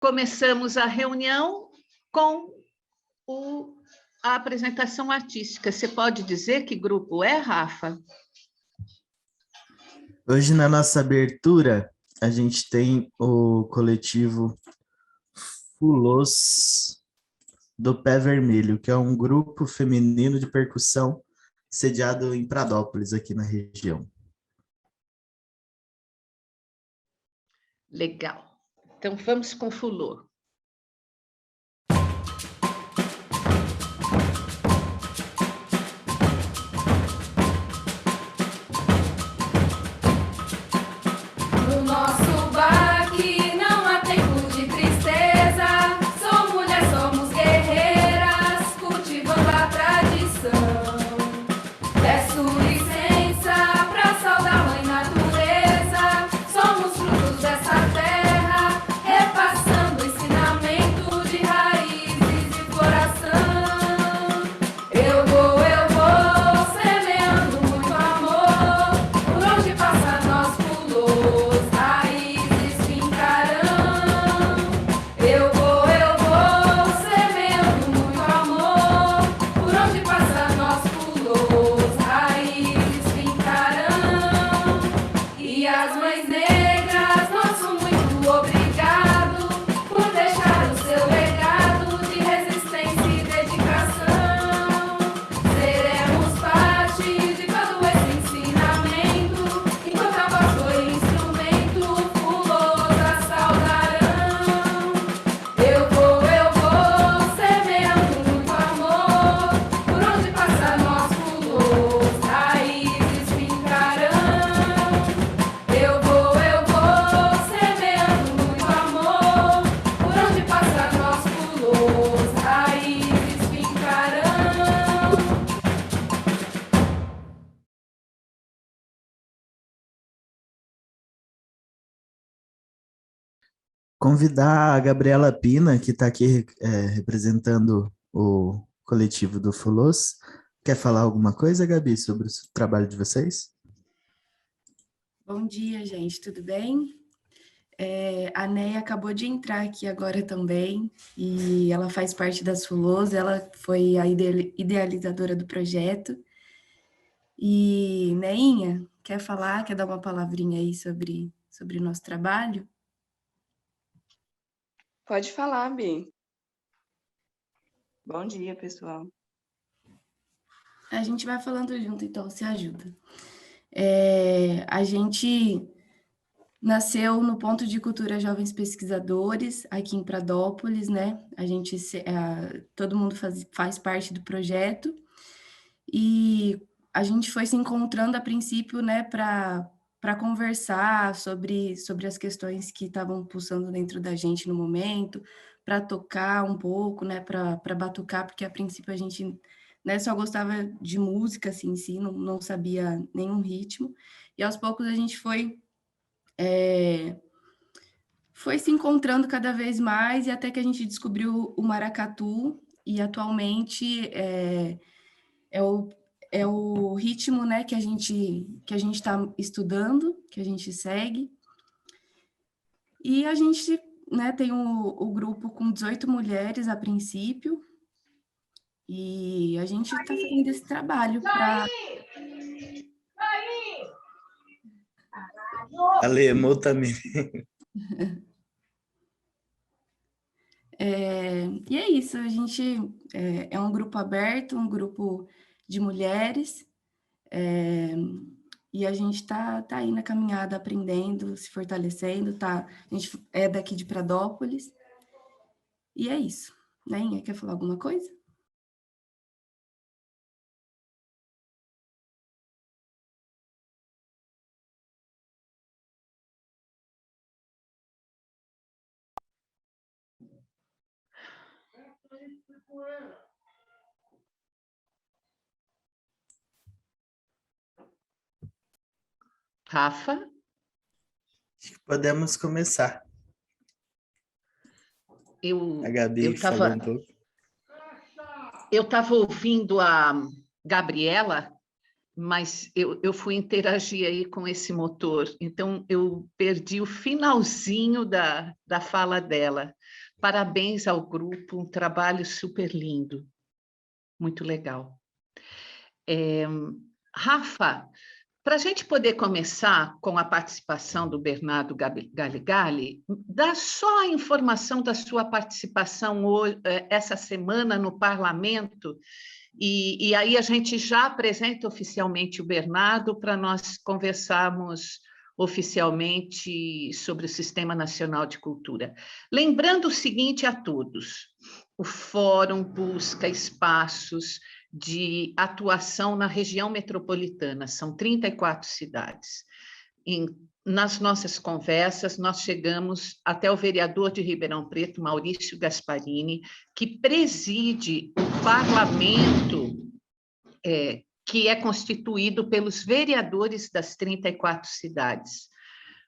Começamos a reunião com a apresentação artística. Você pode dizer que grupo é, Rafa? Hoje, na nossa abertura, a gente tem o coletivo Fulos do Pé Vermelho, que é um grupo feminino de percussão sediado em Pradópolis, aqui na região. Legal. Então, vamos com Fulô. No nosso baque não há tempo de tristeza. Somos mulheres, somos guerreiras, cultivando a tradição. Peço licença pra saudar a mãe natureza. Somos frutos dessa terra, repassando ensinamento de raízes e floração. Eu vou semeando muito amor. Por onde passa nós pulos, raízes fincarão. Eu vou semeando muito amor. Por onde passa nós pulos, raízes fincarão. E as mães negras, nosso muito obrigado por deixar o seu legado de resistência e dedicação. Seremos parte de todo esse ensinamento, enquanto a voz for instrumento, Fulosa saudarão. Eu vou semeando muito amor, por onde passa nós pulos, raízes fincarão. Eu vou semeando muito amor, por onde passa nós pulos, raízes fincarão. Convidar a Gabriela Pina, que está aqui representando o coletivo do Fulos. Quer falar alguma coisa, Gabi, sobre o trabalho de vocês? Bom dia, gente, tudo bem? A Neia acabou de entrar aqui agora também, e ela faz parte das Fulos, ela foi a idealizadora do projeto. E, Neinha, quer falar, quer dar uma palavrinha aí sobre o nosso trabalho? Pode falar, Bi. Bom dia, pessoal. A gente vai falando junto, então, se ajuda. A gente nasceu no Ponto de Cultura Jovens Pesquisadores, aqui em Pradópolis, né? Todo mundo faz parte do projeto, e a gente foi se encontrando a princípio, né, para conversar sobre as questões que estavam pulsando dentro da gente no momento, para tocar um pouco, né, para batucar, porque a princípio a gente, né, só gostava de música assim, em si, não sabia nenhum ritmo, e aos poucos a gente foi se encontrando cada vez mais, e até que a gente descobriu o maracatu, e atualmente é o ritmo, né, que a gente está estudando, que a gente segue. E a gente, né, tem o grupo com 18 mulheres a princípio, e a gente está fazendo esse trabalho para... Alemou também. E é isso, a gente é um grupo aberto, um grupo de mulheres, e a gente tá aí na caminhada, aprendendo, se fortalecendo, a gente é daqui de Pradópolis, e é isso. Neinha, quer falar alguma coisa? Rafa? Acho que podemos começar. A Gabi falou um pouco. Eu estava ouvindo a Gabriela mas eu fui interagir aí com esse motor, então eu perdi o finalzinho da fala dela. Parabéns ao grupo, um trabalho super lindo, muito legal. Rafa, para a gente poder começar com a participação do Bernardo Galigali, dá só a informação da sua participação hoje, essa semana no Parlamento, e aí a gente já apresenta oficialmente o Bernardo para nós conversarmos oficialmente sobre o Sistema Nacional de Cultura. Lembrando o seguinte a todos, o Fórum busca espaços de atuação na região metropolitana, são 34 cidades. Nas nossas conversas, nós chegamos até o vereador de Ribeirão Preto, Maurício Gasparini, que preside o parlamento que é constituído pelos vereadores das 34 cidades.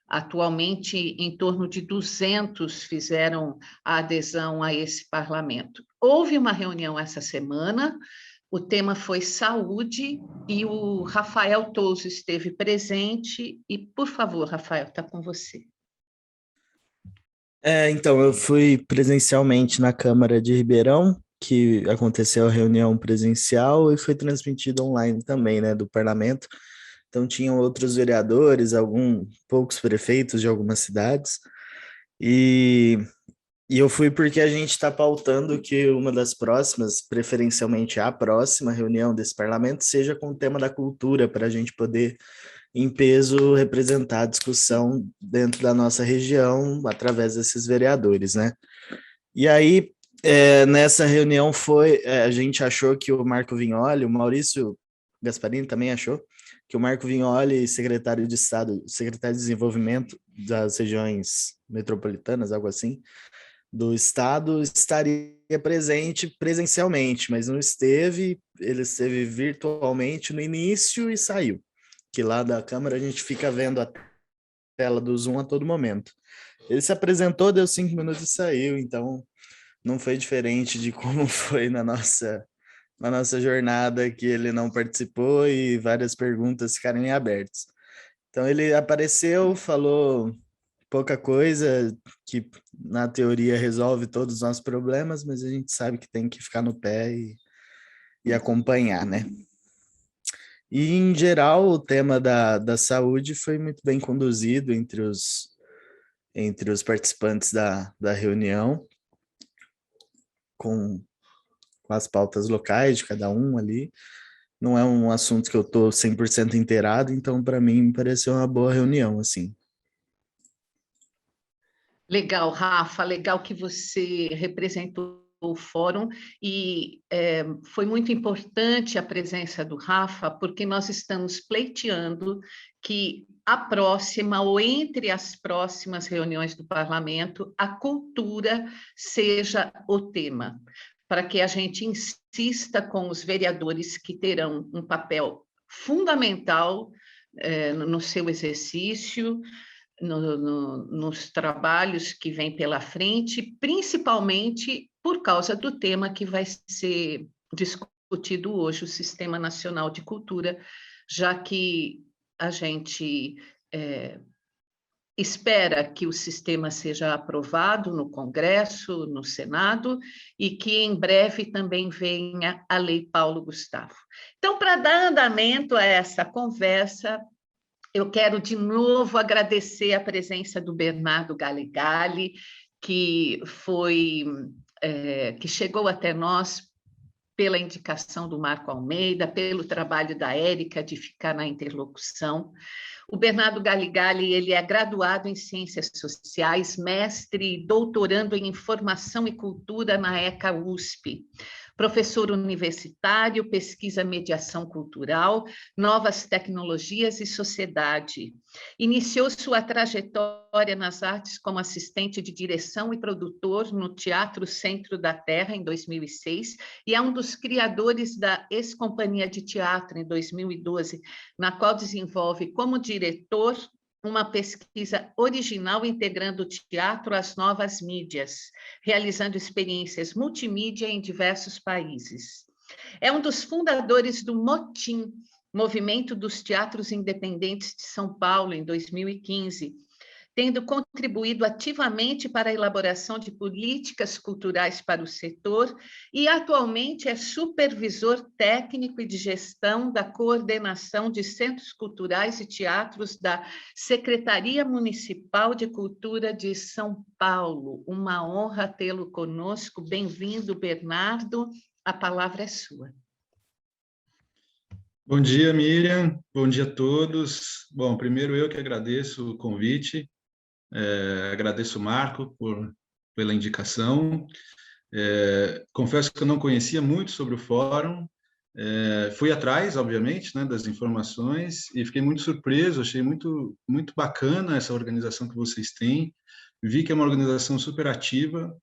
Atualmente, em torno de 200 fizeram a adesão a esse parlamento. Houve uma reunião essa semana, o tema foi saúde, e o Rafael Touso esteve presente. E, por favor, Rafael, está com você. Então, eu fui presencialmente na Câmara de Ribeirão, que aconteceu a reunião presencial e foi transmitida online também, né, do parlamento. Então, tinham outros vereadores, poucos prefeitos de algumas cidades, e eu fui porque a gente está pautando que uma das próximas, preferencialmente a próxima reunião desse parlamento, seja com o tema da cultura, para a gente poder, em peso, representar a discussão dentro da nossa região, através desses vereadores, né? E aí, nessa reunião a gente achou que o Marco Vignoli, o Maurício Gasparini também achou, que o Marco Vignoli, secretário de Estado, secretário de Desenvolvimento das regiões metropolitanas, algo assim, do Estado, estaria presente presencialmente, mas não esteve, ele esteve virtualmente no início e saiu, que lá da Câmara a gente fica vendo a tela do Zoom a todo momento. Ele se apresentou, deu 5 minutos e saiu, então não foi diferente de como foi na nossa jornada, que ele não participou e várias perguntas ficaram em abertas. Então ele apareceu, falou pouca coisa, que na teoria resolve todos os nossos problemas, mas a gente sabe que tem que ficar no pé e acompanhar, né? E, em geral, o tema da saúde foi muito bem conduzido entre os participantes da reunião, com as pautas locais de cada um ali. Não é um assunto que eu estou 100% inteirado, então, para mim, pareceu uma boa reunião, assim. Legal, Rafa, legal que você representou o fórum, e foi muito importante a presença do Rafa, porque nós estamos pleiteando que a próxima, ou entre as próximas reuniões do parlamento, a cultura seja o tema, para que a gente insista com os vereadores que terão um papel fundamental no seu exercício, nos trabalhos que vêm pela frente, principalmente por causa do tema que vai ser discutido hoje, o Sistema Nacional de Cultura, já que a gente espera que o sistema seja aprovado no Congresso, no Senado, e que em breve também venha a Lei Paulo Gustavo. Então, para dar andamento a essa conversa, eu quero de novo agradecer a presença do Bernardo Galigali, que chegou até nós pela indicação do Marco Almeida, pelo trabalho da Érica de ficar na interlocução. O Bernardo Galigali, ele é graduado em Ciências Sociais, mestre e doutorando em Informação e Cultura na ECA USP. Professor universitário, pesquisa mediação cultural, novas tecnologias e sociedade. Iniciou sua trajetória nas artes como assistente de direção e produtor no Teatro Centro da Terra, em 2006, e é um dos criadores da Ex-Companhia de Teatro, em 2012, na qual desenvolve como diretor uma pesquisa original integrando o teatro às novas mídias, realizando experiências multimídia em diversos países. É um dos fundadores do Motim, Movimento dos Teatros Independentes de São Paulo, em 2015, tendo contribuído ativamente para a elaboração de políticas culturais para o setor e atualmente é supervisor técnico e de gestão da coordenação de centros culturais e teatros da Secretaria Municipal de Cultura de São Paulo. Uma honra tê-lo conosco. Bem-vindo, Bernardo. A palavra é sua. Bom dia, Miriam. Bom dia a todos. Bom, primeiro eu que agradeço o convite. Agradeço o Marco pela indicação. Confesso que eu não conhecia muito sobre o fórum. Fui atrás, obviamente, né, das informações e fiquei muito surpreso. Achei muito bacana essa organização que vocês têm. Vi que é uma organização super ativa.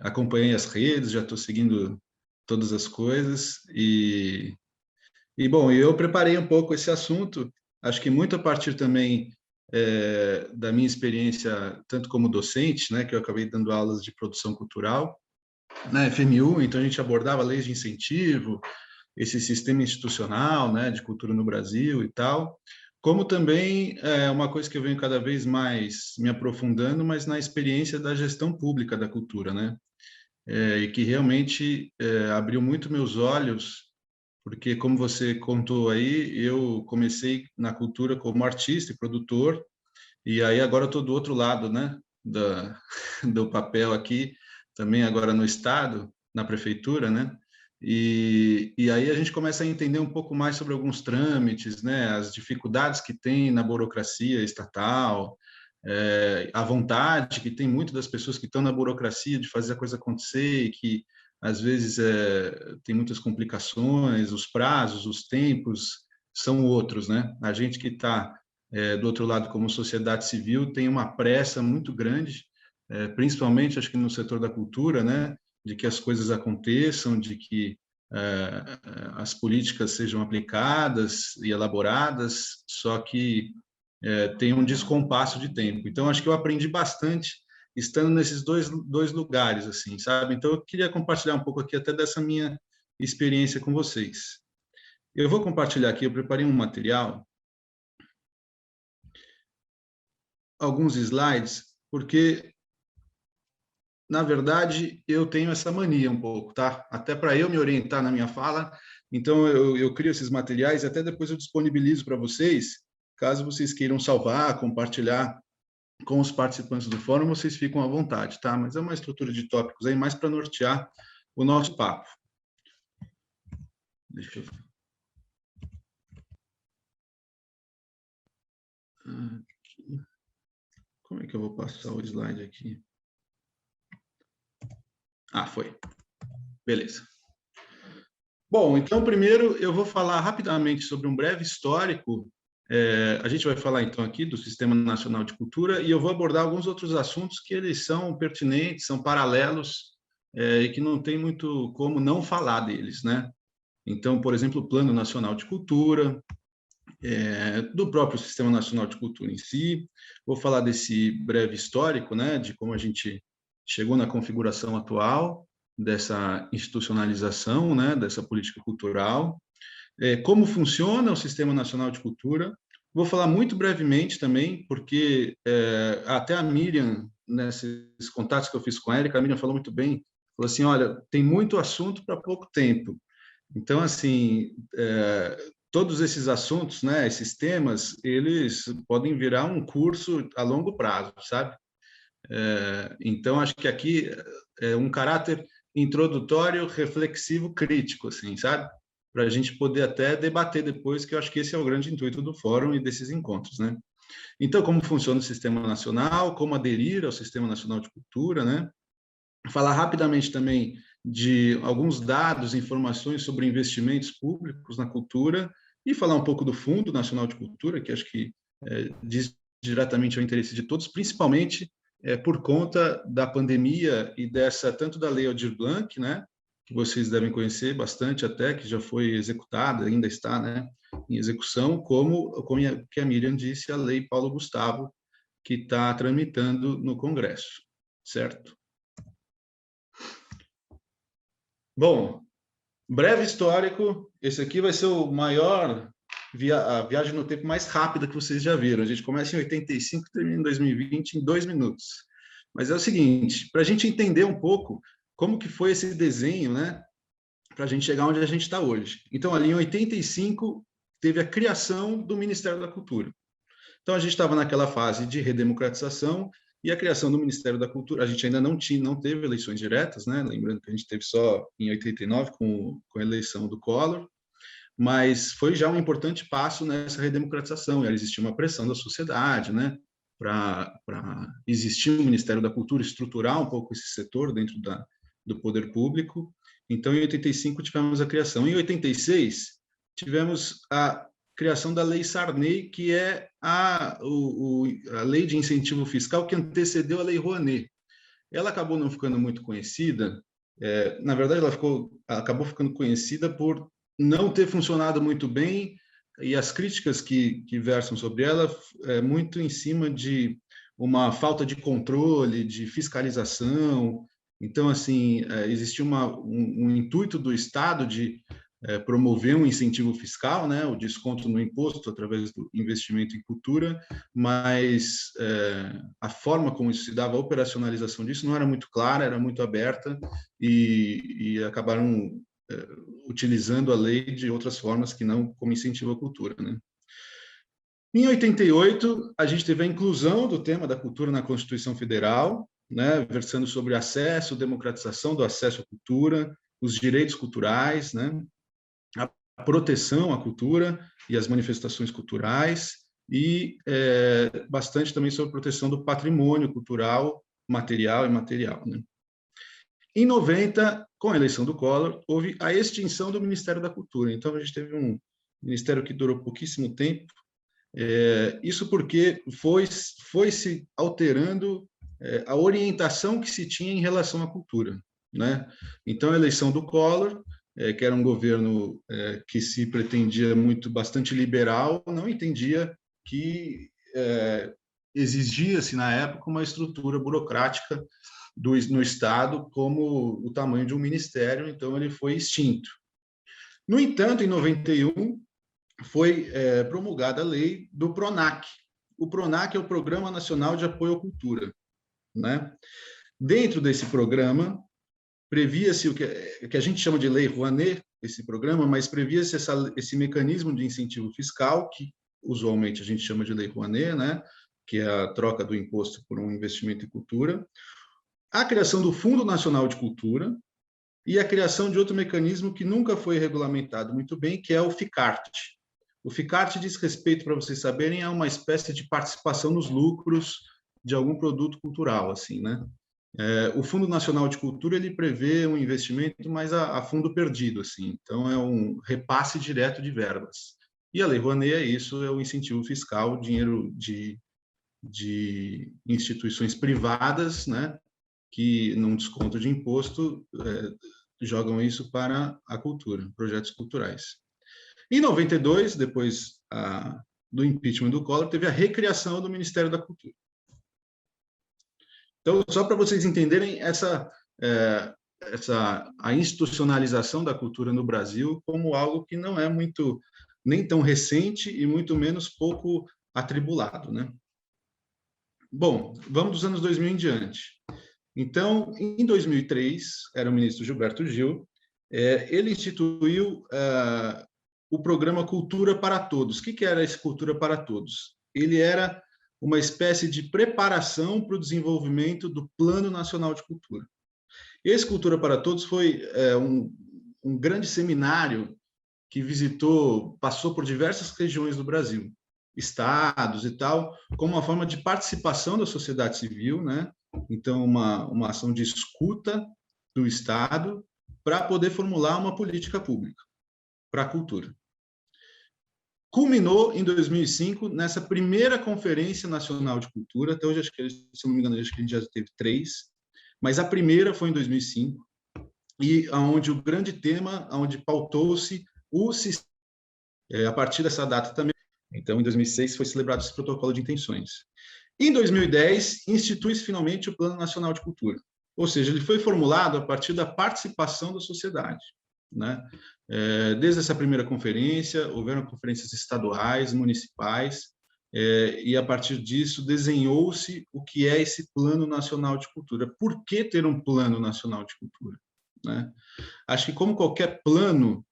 Acompanhei as redes, já estou seguindo todas as coisas e bom, eu preparei um pouco esse assunto. Acho que muito a partir também da minha experiência, tanto como docente, né, que eu acabei dando aulas de produção cultural na FMU, então a gente abordava leis de incentivo, esse sistema institucional, né, de cultura no Brasil e tal, como também uma coisa que eu venho cada vez mais me aprofundando, mas na experiência da gestão pública da cultura, né, e que realmente abriu muito meus olhos, porque, como você contou aí, eu comecei na cultura como artista e produtor, e aí agora eu estou do outro lado, né, do papel aqui, também agora no Estado, na Prefeitura, né, e aí a gente começa a entender um pouco mais sobre alguns trâmites, né, as dificuldades que tem na burocracia estatal, a vontade que tem muito das pessoas que estão na burocracia de fazer a coisa acontecer e que às vezes tem muitas complicações, os prazos, os tempos são outros, né? A gente que está do outro lado como sociedade civil tem uma pressa muito grande, principalmente acho que no setor da cultura, né? De que as coisas aconteçam, de que as políticas sejam aplicadas e elaboradas, só que tem um descompasso de tempo. Então acho que eu aprendi bastante estando nesses dois lugares, assim, sabe? Então, eu queria compartilhar um pouco aqui até dessa minha experiência com vocês. Eu vou compartilhar aqui, eu preparei um material, alguns slides, porque, na verdade, eu tenho essa mania um pouco, tá? Até para eu me orientar na minha fala, então eu crio esses materiais e até depois eu disponibilizo para vocês, caso vocês queiram salvar, compartilhar com os participantes do fórum, vocês ficam à vontade, tá? Mas é uma estrutura de tópicos aí mais para nortear o nosso papo. Deixa eu... Aqui. Como é que eu vou passar o slide aqui? Ah, foi. Beleza. Bom, então, primeiro eu vou falar rapidamente sobre um breve histórico. A gente vai falar, então, aqui do Sistema Nacional de Cultura e eu vou abordar alguns outros assuntos que eles são pertinentes, são paralelos e que não tem muito como não falar deles, né? Então, por exemplo, o Plano Nacional de Cultura, do próprio Sistema Nacional de Cultura em si. Vou falar desse breve histórico, né, de como a gente chegou na configuração atual dessa institucionalização, né, dessa política cultural. Como funciona o Sistema Nacional de Cultura. Vou falar muito brevemente também, porque até a Miriam, nesses contatos que eu fiz com a Érica, a Miriam falou muito bem, falou assim, olha, tem muito assunto para pouco tempo. Então, assim, todos esses assuntos, né, esses temas, eles podem virar um curso a longo prazo, sabe? Então, acho que aqui é um caráter introdutório, reflexivo, crítico, assim, sabe? Para a gente poder até debater depois, que eu acho que esse é o grande intuito do fórum e desses encontros, né? Então, como funciona o Sistema Nacional, como aderir ao Sistema Nacional de Cultura, né? Falar rapidamente também de alguns dados, informações sobre investimentos públicos na cultura e falar um pouco do Fundo Nacional de Cultura, que acho que diz diretamente ao interesse de todos, principalmente por conta da pandemia e dessa, tanto da Lei Aldir Blanc, né? Que vocês devem conhecer bastante até, que já foi executada, ainda está, né, em execução, como que a Miriam disse, a Lei Paulo Gustavo, que está tramitando no Congresso, certo? Bom, Breve histórico, esse aqui vai ser o maior, a viagem no tempo mais rápida que vocês já viram. A gente começa em 85 e termina em 2020 em 2 minutos. Mas é o seguinte, para a gente entender um pouco como que foi esse desenho, né, para a gente chegar onde a gente está hoje. Então, ali em 85, teve a criação do Ministério da Cultura. Então, a gente estava naquela fase de redemocratização e a criação do Ministério da Cultura. A gente ainda não teve eleições diretas, né? Lembrando que a gente teve só em 89 com a eleição do Collor, mas foi já um importante passo nessa redemocratização. E existia uma pressão da sociedade, né, para existir um Ministério da Cultura, estruturar um pouco esse setor dentro do poder público. Então, em 85 tivemos a criação. Em 86 tivemos a criação da Lei Sarney, que é a lei de incentivo fiscal que antecedeu a Lei Rouanet. Ela acabou não ficando muito conhecida, na verdade, ela acabou ficando conhecida por não ter funcionado muito bem, e as críticas que versam sobre ela muito em cima de uma falta de controle, de fiscalização. Então, assim, existia um intuito do Estado de promover um incentivo fiscal, né, o desconto no imposto através do investimento em cultura, mas a forma como isso se dava, a operacionalização disso não era muito clara, era muito aberta, e acabaram utilizando a lei de outras formas que não como incentivo à cultura, né? Em 88, a gente teve a inclusão do tema da cultura na Constituição Federal, né, versando sobre acesso, democratização do acesso à cultura, os direitos culturais, né, a proteção à cultura e às manifestações culturais, e bastante também sobre a proteção do patrimônio cultural, material e imaterial, né? Em 90, com a eleição do Collor, houve a extinção do Ministério da Cultura. Então, a gente teve um ministério que durou pouquíssimo tempo, isso porque foi se alterando a orientação que se tinha em relação à cultura, né? Então, a eleição do Collor, que era um governo que se pretendia bastante liberal, não entendia que exigia-se, na época, uma estrutura burocrática no Estado como o tamanho de um ministério, então ele foi extinto. No entanto, em 91, foi promulgada a lei do PRONAC. O PRONAC é o Programa Nacional de Apoio à Cultura, né? Dentro desse programa, previa-se o que a gente chama de Lei Rouanet, esse programa, mas previa-se esse mecanismo de incentivo fiscal, que usualmente a gente chama de Lei Rouanet, né? Que é a troca do imposto por um investimento em cultura, a criação do Fundo Nacional de Cultura e a criação de outro mecanismo que nunca foi regulamentado muito bem, que é o FICART. O FICART diz respeito, para vocês saberem, a uma espécie de participação nos lucros de algum produto cultural, assim, né? O Fundo Nacional de Cultura, ele prevê um investimento, mas a fundo perdido, assim. Então, é um repasse direto de verbas. E a Lei Rouanet é isso, é o incentivo fiscal, dinheiro de instituições privadas, né, que, num desconto de imposto, jogam isso para a cultura, projetos culturais. Em 92, depois do impeachment do Collor, teve a recriação do Ministério da Cultura. Então, só para vocês entenderem a institucionalização da cultura no Brasil como algo que não é nem tão recente e muito menos pouco atribulado, né? Bom, vamos dos anos 2000 em diante. Então, em 2003, era o ministro Gilberto Gil, ele instituiu o programa Cultura para Todos. O que era esse Cultura para Todos? Ele era uma espécie de preparação para o desenvolvimento do Plano Nacional de Cultura. Esse Cultura para Todos foi um grande seminário que passou por diversas regiões do Brasil, estados e tal, como uma forma de participação da sociedade civil, né? Então, uma ação de escuta do Estado para poder formular uma política pública para a cultura. Culminou em 2005 nessa primeira Conferência Nacional de Cultura. Até hoje, se não me engano, acho que a gente já teve 3, mas a primeira foi em 2005, e onde o grande tema, onde pautou-se o sistema, a partir dessa data também. Então, em 2006, foi celebrado esse protocolo de intenções. Em 2010, institui-se finalmente o Plano Nacional de Cultura, ou seja, ele foi formulado a partir da participação da sociedade. né? Desde essa primeira conferência, houveram conferências estaduais, municipais, e a partir disso desenhou-se o que é esse Plano Nacional de Cultura. Por que ter um Plano Nacional de Cultura, né? Acho que, como qualquer plano,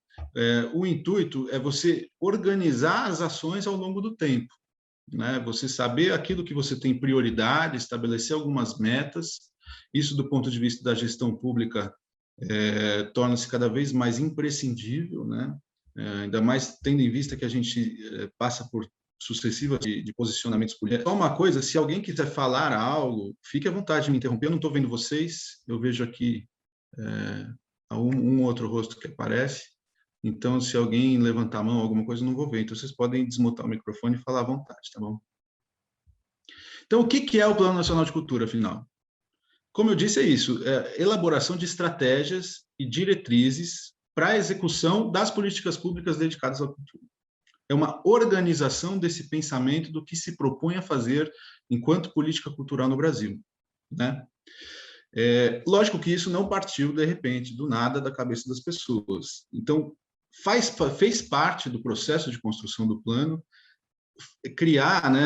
o intuito é você organizar as ações ao longo do tempo, né? Você saber aquilo que você tem prioridade, estabelecer algumas metas. Isso, do ponto de vista da gestão pública, torna-se cada vez mais imprescindível, né? Ainda mais tendo em vista que a gente passa por sucessivas de posicionamentos políticos. Só uma coisa, se alguém quiser falar algo, fique à vontade de me interromper. Eu não estou vendo vocês, eu vejo aqui um outro rosto que aparece. Então, se alguém levantar a mão, alguma coisa, eu não vou ver. Então, vocês podem desmutar o microfone e falar à vontade, tá bom? Então, o que é o Plano Nacional de Cultura, afinal? Como eu disse, é isso, elaboração de estratégias e diretrizes para a execução das políticas públicas dedicadas à cultura. É uma organização desse pensamento do que se propõe a fazer enquanto política cultural no Brasil, né? Lógico que isso não partiu, de repente, do nada, da cabeça das pessoas. Então, fez parte do processo de construção do plano criar, né,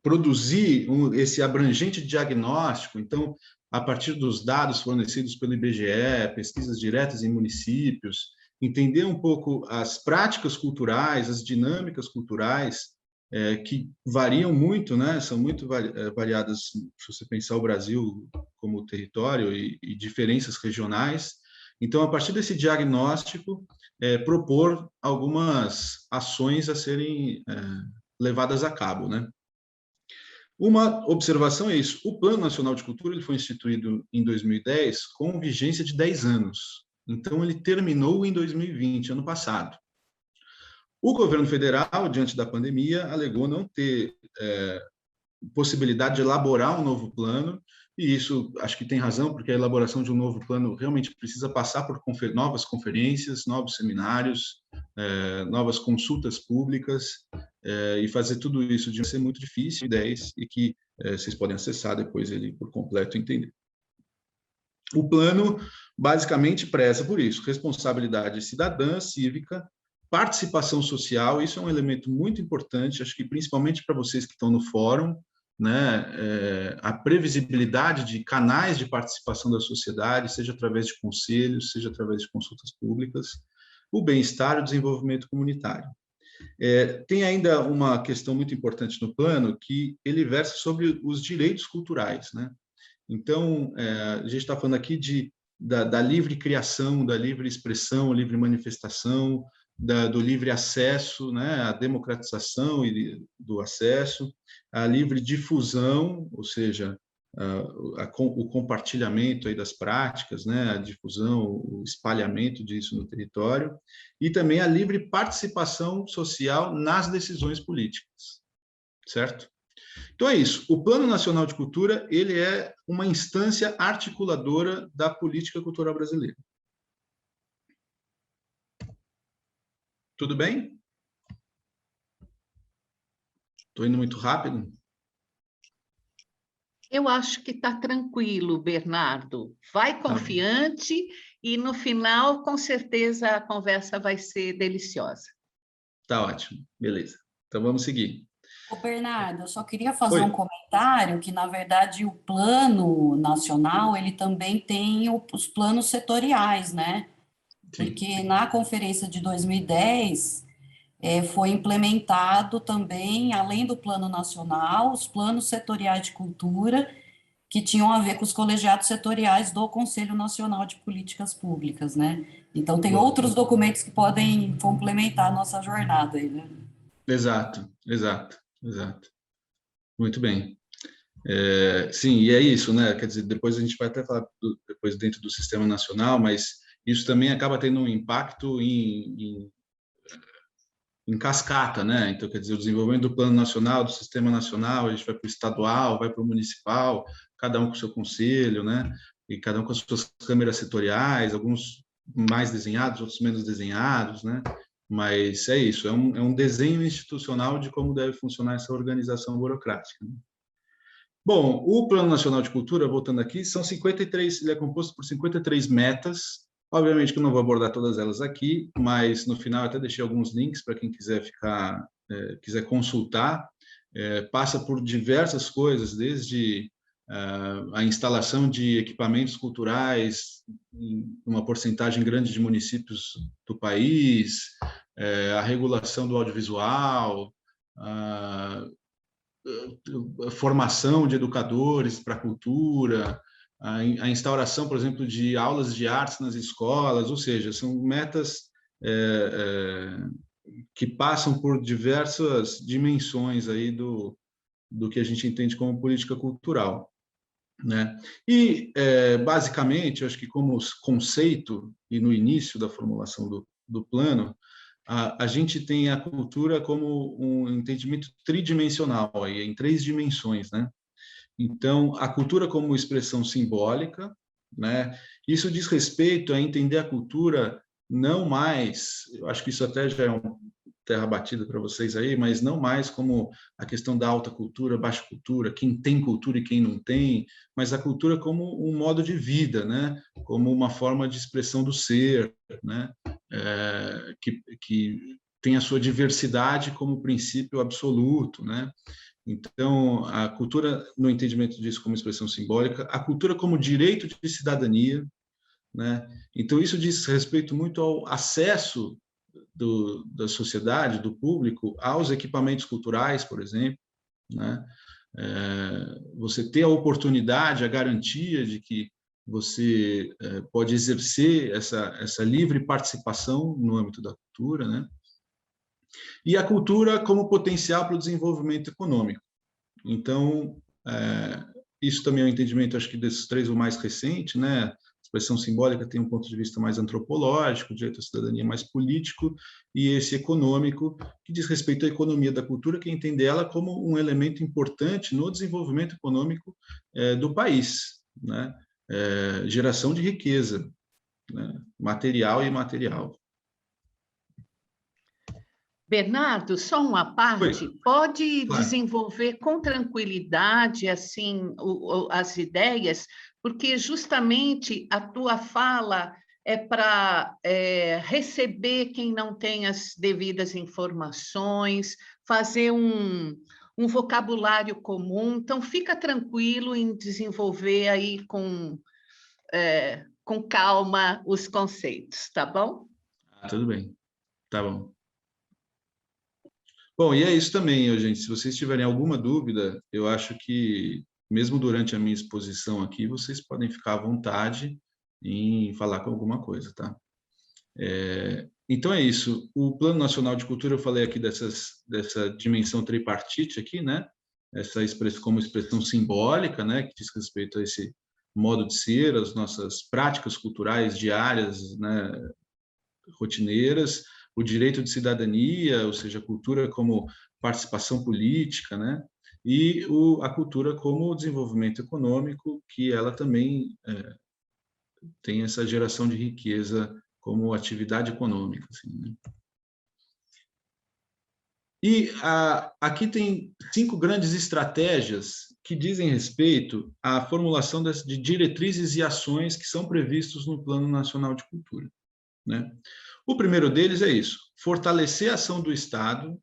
produzir esse abrangente diagnóstico. Então, a partir dos dados fornecidos pelo IBGE, pesquisas diretas em municípios, entender um pouco as práticas culturais, as dinâmicas culturais, que variam muito, né? São muito variadas, se você pensar o Brasil como território e diferenças regionais. Então, a partir desse diagnóstico, propor algumas ações a serem levadas a cabo, né? Uma observação é isso: o Plano Nacional de Cultura ele foi instituído em 2010 com vigência de 10 anos. Então, ele terminou em 2020, ano passado. O governo federal, diante da pandemia, alegou não ter possibilidade de elaborar um novo plano, e isso acho que tem razão, porque a elaboração de um novo plano realmente precisa passar por novas conferências, novos seminários, novas consultas públicas, e fazer tudo isso de ser muito difícil, ideias, e que vocês podem acessar depois ele por completo e entender. O plano basicamente preza por isso: responsabilidade cidadã, cívica, participação social. Isso é um elemento muito importante, acho que principalmente para vocês que estão no fórum, né? A previsibilidade de canais de participação da sociedade, seja através de conselhos, seja através de consultas públicas, o bem-estar e o desenvolvimento comunitário. Tem ainda uma questão muito importante no plano, que ele versa sobre os direitos culturais, né? Então, a gente está falando aqui da livre criação, da livre expressão, livre manifestação, do livre acesso, né, a democratização do acesso, a livre difusão, ou seja, o compartilhamento aí das práticas, né, a difusão, o espalhamento disso no território, e também a livre participação social nas decisões políticas, certo? Então é isso. O Plano Nacional de Cultura ele é uma instância articuladora da política cultural brasileira. Tudo bem? Estou indo muito rápido? Eu acho que está tranquilo, Bernardo. Vai confiante e, no final, com certeza, a conversa vai ser deliciosa. Tá ótimo. Beleza. Então, vamos seguir. Ô, Bernardo, eu só queria fazer um comentário que, na verdade, o plano nacional, ele também tem os planos setoriais, né? Sim. Porque na conferência de 2010 foi implementado também, além do plano nacional, os planos setoriais de cultura, que tinham a ver com os colegiados setoriais do Conselho Nacional de Políticas Públicas, né? Então, tem outros documentos que podem complementar a nossa jornada aí, né? Exato. Muito bem. Sim, e é isso, né? Quer dizer, depois a gente vai até falar depois dentro do Sistema Nacional, mas isso também acaba tendo um impacto em cascata, né? Então, quer dizer, o desenvolvimento do Plano Nacional, do Sistema Nacional, a gente vai para o estadual, vai para o municipal, cada um com o seu conselho, né? E cada um com as suas câmeras setoriais, alguns mais desenhados, outros menos desenhados, né? Mas é isso, é um desenho institucional de como deve funcionar essa organização burocrática, né? Bom, o Plano Nacional de Cultura, voltando aqui, ele é composto por 53 metas Obviamente que eu não vou abordar todas elas aqui, mas no final até deixei alguns links para quem quiser quiser consultar. Passa por diversas coisas, desde a instalação de equipamentos culturais em uma porcentagem grande de municípios do país, a regulação do audiovisual, a formação de educadores para a cultura, a instauração, por exemplo, de aulas de artes nas escolas, ou seja, são metas que passam por diversas dimensões aí do que a gente entende como política cultural, né? E, basicamente, eu acho que como conceito, e no início da formulação do plano, a gente tem a cultura como um entendimento tridimensional, aí, em 3 dimensões, né? Então, a cultura como expressão simbólica, né? Isso diz respeito a entender a cultura não mais, eu acho que isso até já é uma terra batida para vocês aí, mas não mais como a questão da alta cultura, baixa cultura, quem tem cultura e quem não tem, mas a cultura como um modo de vida, né? Como uma forma de expressão do ser, né? Que tem a sua diversidade como princípio absoluto, né? Então, a cultura, no entendimento disso como expressão simbólica, a cultura como direito de cidadania, né? Então, isso diz respeito muito ao acesso da sociedade, do público, aos equipamentos culturais, por exemplo, né? Você ter a oportunidade, a garantia de que você pode exercer essa livre participação no âmbito da cultura, né? E a cultura como potencial para o desenvolvimento econômico. Então, isso também é um entendimento, acho que desses 3 o mais recente, né? A expressão simbólica tem um ponto de vista mais antropológico, o direito à cidadania mais político, e esse econômico, que diz respeito à economia da cultura, que entende ela como um elemento importante no desenvolvimento econômico do país, né? Geração de riqueza, né? Material e imaterial. Bernardo, só uma parte, Oi. pode Claro. desenvolver com tranquilidade assim as ideias, porque justamente a tua fala é para receber quem não tem as devidas informações, fazer um vocabulário comum. Então, fica tranquilo em desenvolver aí com calma os conceitos, tá bom? Tudo bem, tá bom. Bom, e é isso também, gente. Se vocês tiverem alguma dúvida, eu acho que, mesmo durante a minha exposição aqui, vocês podem ficar à vontade em falar com alguma coisa, tá? Então é isso. O Plano Nacional de Cultura, eu falei aqui dessa dimensão tripartite aqui, né? Essa expressão como expressão simbólica, né? Que diz respeito a esse modo de ser, as nossas práticas culturais diárias, né? Rotineiras, o direito de cidadania, ou seja, a cultura como participação política, né? E a cultura como desenvolvimento econômico, que ela também tem essa geração de riqueza como atividade econômica. Assim, né? E aqui tem 5 grandes estratégias que dizem respeito à formulação de diretrizes e ações que são previstos no Plano Nacional de Cultura, né? O primeiro deles é isso: fortalecer a ação do Estado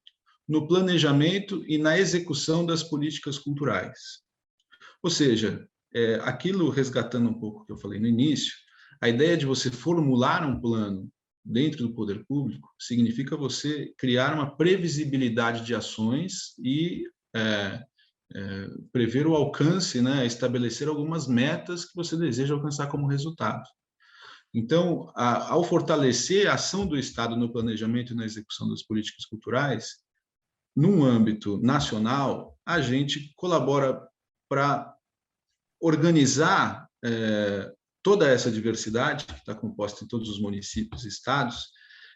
no planejamento e na execução das políticas culturais. Ou seja, aquilo, resgatando um pouco o que eu falei no início, a ideia de você formular um plano dentro do poder público significa você criar uma previsibilidade de ações e prever o alcance, né, estabelecer algumas metas que você deseja alcançar como resultado. Então, ao fortalecer a ação do Estado no planejamento e na execução das políticas culturais, num âmbito nacional, a gente colabora para organizar toda essa diversidade que está composta em todos os municípios e estados.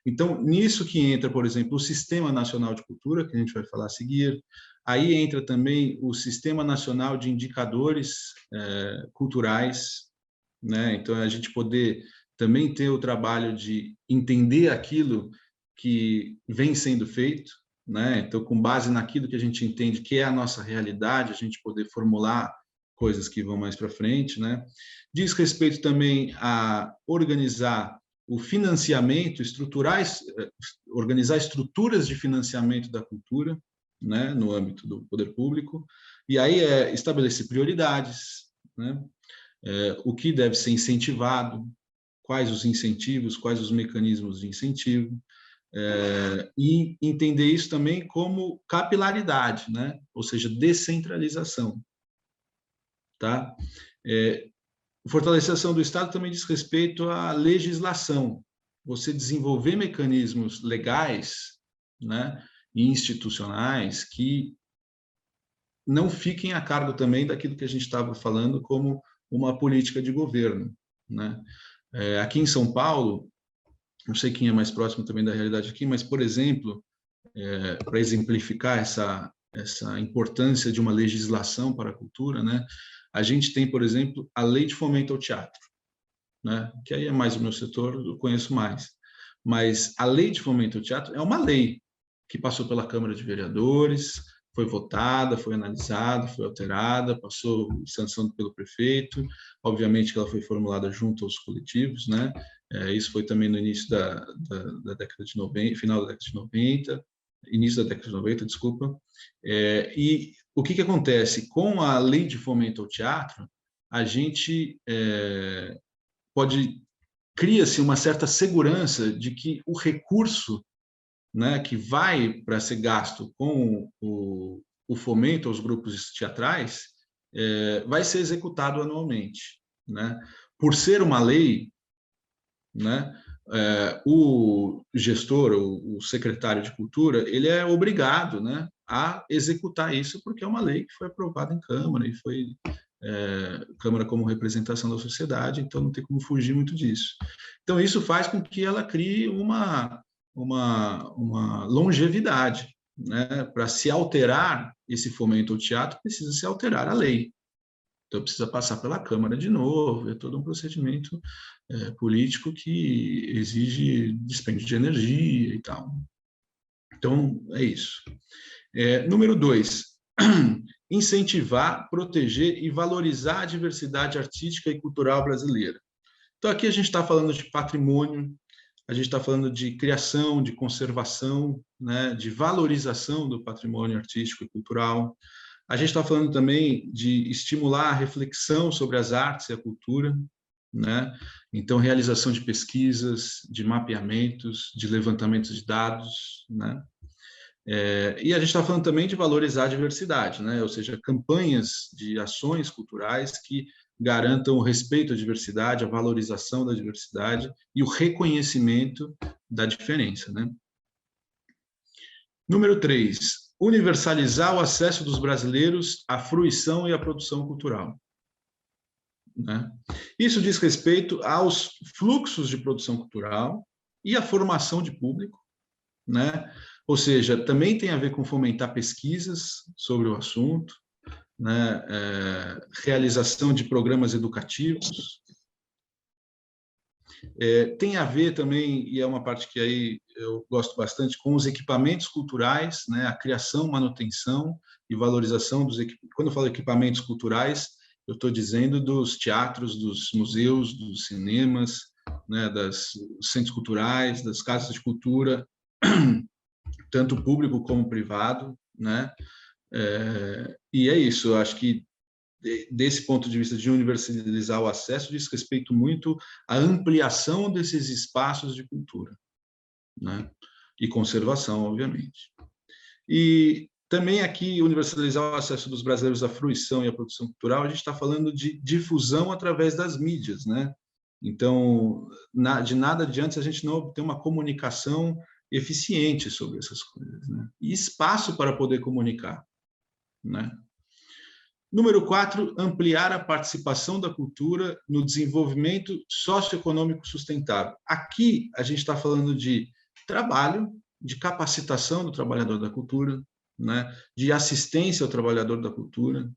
Então, nisso que entra, por exemplo, o Sistema Nacional de Cultura, que a gente vai falar a seguir. Aí entra também o Sistema Nacional de Indicadores Culturais, né? Então, a gente poder também ter o trabalho de entender aquilo que vem sendo feito, né? Então, com base naquilo que a gente entende que é a nossa realidade, a gente poder formular coisas que vão mais para frente, né? Diz respeito também a organizar o financiamento, organizar estruturas de financiamento da cultura, né, no âmbito do poder público, e aí estabelecer prioridades, né, o que deve ser incentivado, quais os incentivos, quais os mecanismos de incentivo, e entender isso também como capilaridade, né, ou seja, descentralização. Tá? Fortaleceção do Estado também diz respeito à legislação, você desenvolver mecanismos legais, né, e institucionais que não fiquem a cargo também daquilo que a gente estava falando como uma política de governo, né? Aqui em São Paulo, não sei quem é mais próximo também da realidade aqui, mas, por exemplo, para exemplificar essa importância de uma legislação para a cultura, né? A gente tem, por exemplo, a Lei de Fomento ao Teatro, né? Que aí é mais o meu setor, eu conheço mais. Mas a Lei de Fomento ao Teatro é uma lei que passou pela Câmara de Vereadores, foi votada, foi analisada, foi alterada, passou sanção pelo prefeito, obviamente que ela foi formulada junto aos coletivos, né? Isso foi também no início da década de 90, final da década de 90, início da década de 90, desculpa. E o que acontece? Com a Lei de Fomento ao Teatro, a gente cria-se uma certa segurança de que o recurso, né, que vai para ser gasto com o fomento aos grupos teatrais, vai ser executado anualmente, né? Por ser uma lei, né, o gestor, o secretário de Cultura, ele é obrigado, né, a executar isso, porque é uma lei que foi aprovada em Câmara, e foi Câmara como representação da sociedade, então não tem como fugir muito disso. Então, isso faz com que ela crie uma longevidade, né? Para se alterar esse fomento ao teatro, precisa se alterar a lei. Então, precisa passar pela Câmara de novo, é todo um procedimento político que exige dispêndio de energia e tal. Então, é isso. Número 2, incentivar, proteger e valorizar a diversidade artística e cultural brasileira. Então, aqui a gente está falando de patrimônio, a gente está falando de criação, de conservação, né, de valorização do patrimônio artístico e cultural. A gente está falando também de estimular a reflexão sobre as artes e a cultura, né? Então, realização de pesquisas, de mapeamentos, de levantamentos de dados, né? E a gente está falando também de valorizar a diversidade, né? Ou seja, campanhas de ações culturais que garantam o respeito à diversidade, a valorização da diversidade e o reconhecimento da diferença, né? Número 3, universalizar o acesso dos brasileiros à fruição e à produção cultural, né? Isso diz respeito aos fluxos de produção cultural e à formação de público, né? Ou seja, também tem a ver com fomentar pesquisas sobre o assunto, né? Realização de programas educativos. Tem a ver também, e é uma parte que aí eu gosto bastante, com os equipamentos culturais, né? A criação, manutenção e valorização dos equipamentos. Quando eu falo equipamentos culturais, eu estou dizendo dos teatros, dos museus, dos cinemas, né? Dos centros culturais, das casas de cultura, tanto público como privado, né? E é isso, eu acho que desse ponto de vista de universalizar o acesso, diz respeito muito à ampliação desses espaços de cultura, né? E conservação, obviamente. E também aqui, universalizar o acesso dos brasileiros à fruição e à produção cultural, a gente está falando de difusão através das mídias, né? Então, de nada adianta se a gente não obter uma comunicação eficiente sobre essas coisas, né? E espaço para poder comunicar, né? Número 4, ampliar a participação da cultura no desenvolvimento socioeconômico sustentável. Aqui a gente está falando de trabalho, de capacitação do trabalhador da cultura, né? De assistência ao trabalhador da cultura,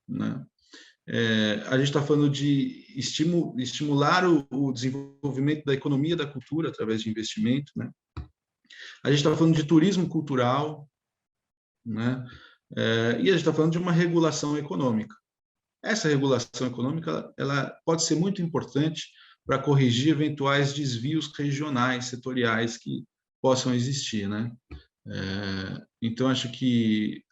né? A gente está falando de estimular o desenvolvimento da economia da cultura através de investimento, né? A gente está falando de turismo cultural, né? E a gente está falando de uma regulação econômica. Essa regulação econômica ela pode ser muito importante para corrigir eventuais desvios regionais, setoriais que possam existir, né? Então, acho que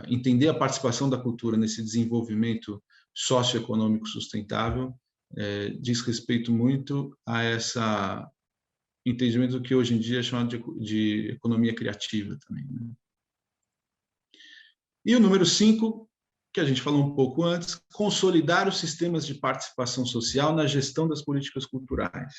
entender a participação da cultura nesse desenvolvimento socioeconômico sustentável diz respeito muito a essa entendimento do que hoje em dia é chamado de economia criativa também, né? E o número 5, que a gente falou um pouco antes, consolidar os sistemas de participação social na gestão das políticas culturais.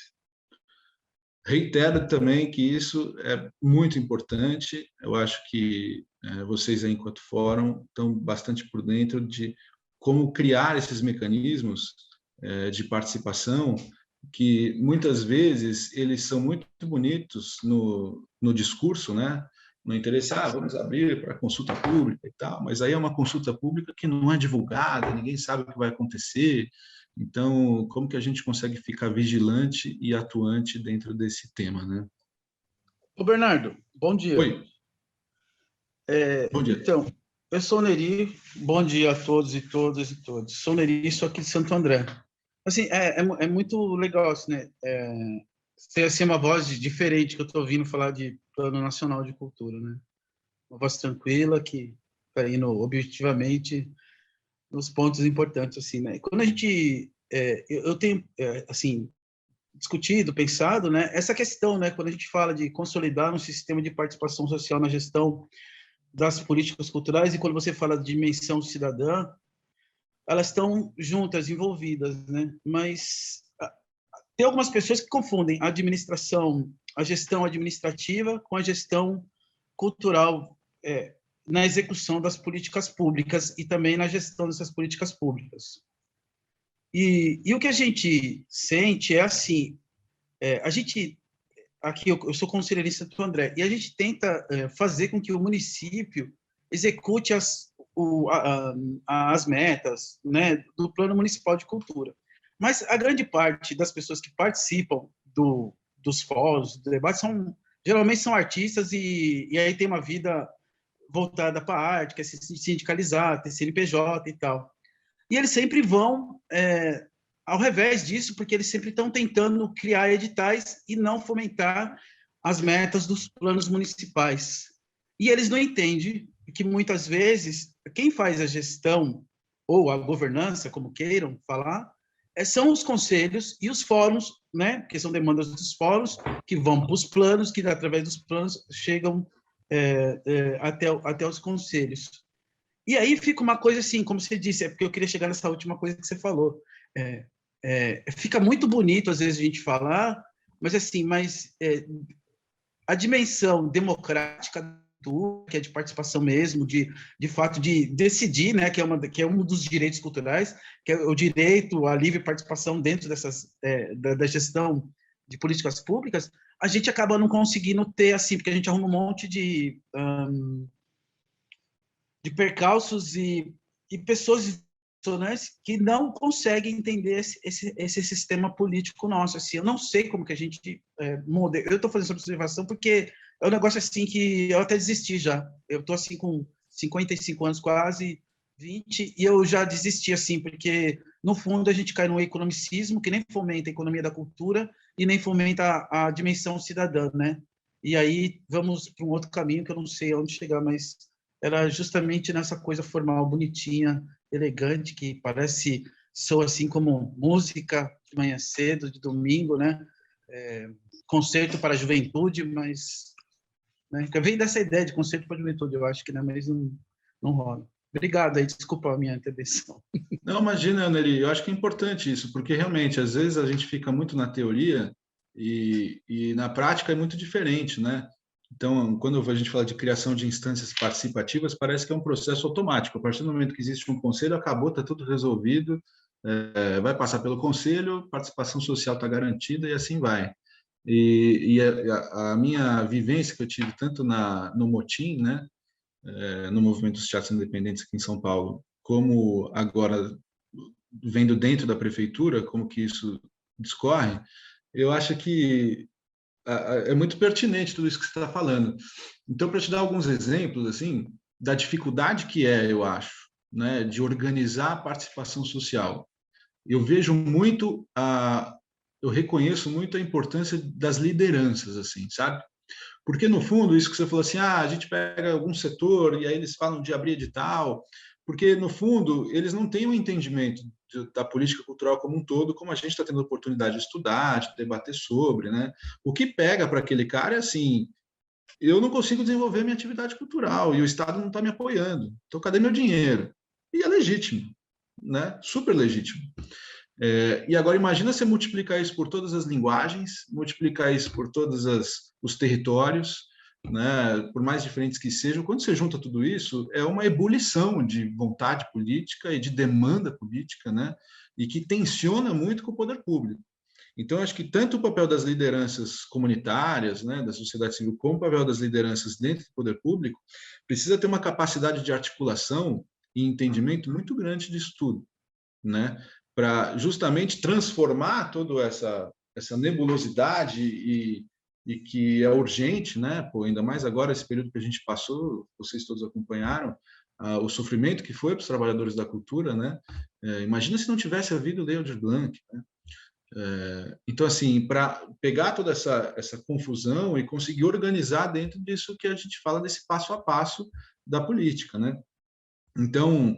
Reitero também que isso é muito importante. Eu acho que vocês, aí, enquanto fórum, estão bastante por dentro de como criar esses mecanismos de participação, que muitas vezes eles são muito bonitos no discurso, né? No interesse, vamos abrir para consulta pública e tal, mas aí é uma consulta pública que não é divulgada, ninguém sabe o que vai acontecer. Então, como que a gente consegue ficar vigilante e atuante dentro desse tema, né? Ô, Bernardo, bom dia. Oi. Bom dia. Então, eu sou o Neri, bom dia a todos e todas e todos. Sou o Neri, sou aqui de Santo André. Assim, é muito legal, assim, né? Ter assim, uma voz diferente que eu estou ouvindo falar de Plano Nacional de Cultura, né? Uma voz tranquila que está indo objetivamente nos pontos importantes, assim, né? Quando a gente, eu tenho, assim, discutido, pensado, né? Essa questão, né? Quando a gente fala de consolidar um sistema de participação social na gestão das políticas culturais e quando você fala de dimensão cidadã, elas estão juntas, envolvidas, né? Mas tem algumas pessoas que confundem a gestão administrativa com a gestão cultural na execução das políticas públicas e também na gestão dessas políticas públicas. E o que a gente sente é assim, a gente, aqui eu sou conselheirista do André, e a gente tenta fazer com que o município execute as metas, né, do Plano Municipal de Cultura. Mas a grande parte das pessoas que participam dos fóruns, do debate, geralmente são artistas e aí tem uma vida voltada para a arte, quer se sindicalizar, ter CNPJ e tal. E eles sempre vão ao revés disso, porque eles sempre estão tentando criar editais e não fomentar as metas dos planos municipais. E eles não entendem que, muitas vezes, quem faz a gestão ou a governança, como queiram falar, são os conselhos e os fóruns, né, que são demandas dos fóruns, que vão para os planos, que através dos planos chegam até os conselhos. E aí fica uma coisa assim, como você disse, porque eu queria chegar nessa última coisa que você falou. Fica muito bonito, às vezes, a gente falar, mas assim, a dimensão democrática que é de participação mesmo, de fato de decidir, né, que é um dos direitos culturais, que é o direito à livre participação dentro da gestão de políticas públicas, a gente acaba não conseguindo ter assim, porque a gente arruma um monte de percalços e pessoas que não conseguem entender esse sistema político nosso. Assim, eu não sei como que a gente muda. Eu estou fazendo essa observação porque é um negócio assim que eu até desisti já. Eu estou assim com 55 anos, quase 20, e eu já desisti assim, porque no fundo a gente cai no economicismo que nem fomenta a economia da cultura e nem fomenta a dimensão cidadã, né? E aí vamos para um outro caminho que eu não sei onde chegar, mas era justamente nessa coisa formal, bonitinha, elegante, que soa assim como música de manhã cedo, de domingo, né? Concerto para a juventude, mas né? Vem dessa ideia de concerto para a juventude, eu acho que, né? Mas não rola. Obrigado aí, desculpa a minha intervenção. Não, imagina, Neri, eu acho que é importante isso, porque realmente, às vezes a gente fica muito na teoria e na prática é muito diferente, né? Então, quando a gente fala de criação de instâncias participativas, parece que é um processo automático. A partir do momento que existe um conselho, acabou, está tudo resolvido, vai passar pelo conselho, participação social está garantida e assim vai. E a minha vivência que eu tive tanto no Motim, né, no movimento dos teatros independentes aqui em São Paulo, como agora vendo dentro da prefeitura, como que isso discorre, eu acho que é muito pertinente tudo isso que você está falando. Então, para te dar alguns exemplos assim da dificuldade que eu acho, né, de organizar a participação social, eu vejo muito eu reconheço muito a importância das lideranças, assim, sabe? Porque, no fundo, isso que você falou assim, a gente pega algum setor e aí eles falam de abrir edital, porque, no fundo, eles não têm um entendimento da política cultural como um todo, como a gente está tendo a oportunidade de estudar, de debater sobre, né? O que pega para aquele cara é assim, eu não consigo desenvolver minha atividade cultural e o Estado não está me apoiando, então cadê meu dinheiro? E é legítimo, né? Super legítimo. E agora imagina você multiplicar isso por todas as linguagens, multiplicar isso por todos os territórios, né, por mais diferentes que sejam. Quando você junta tudo isso, é uma ebulição de vontade política e de demanda política, né, e que tensiona muito com o poder público. Então, acho que tanto o papel das lideranças comunitárias, né, da sociedade civil, como o papel das lideranças dentro do poder público, precisa ter uma capacidade de articulação e entendimento muito grande disso tudo, né, para justamente transformar toda essa nebulosidade e que é urgente, né? Pô, ainda mais agora, esse período que a gente passou, vocês todos acompanharam, o sofrimento que foi para os trabalhadores da cultura, né? Imagina se não tivesse havido Lei Aldir Blanc, né? Então, assim, para pegar toda essa confusão e conseguir organizar dentro disso que a gente fala desse passo a passo da política, né? Então,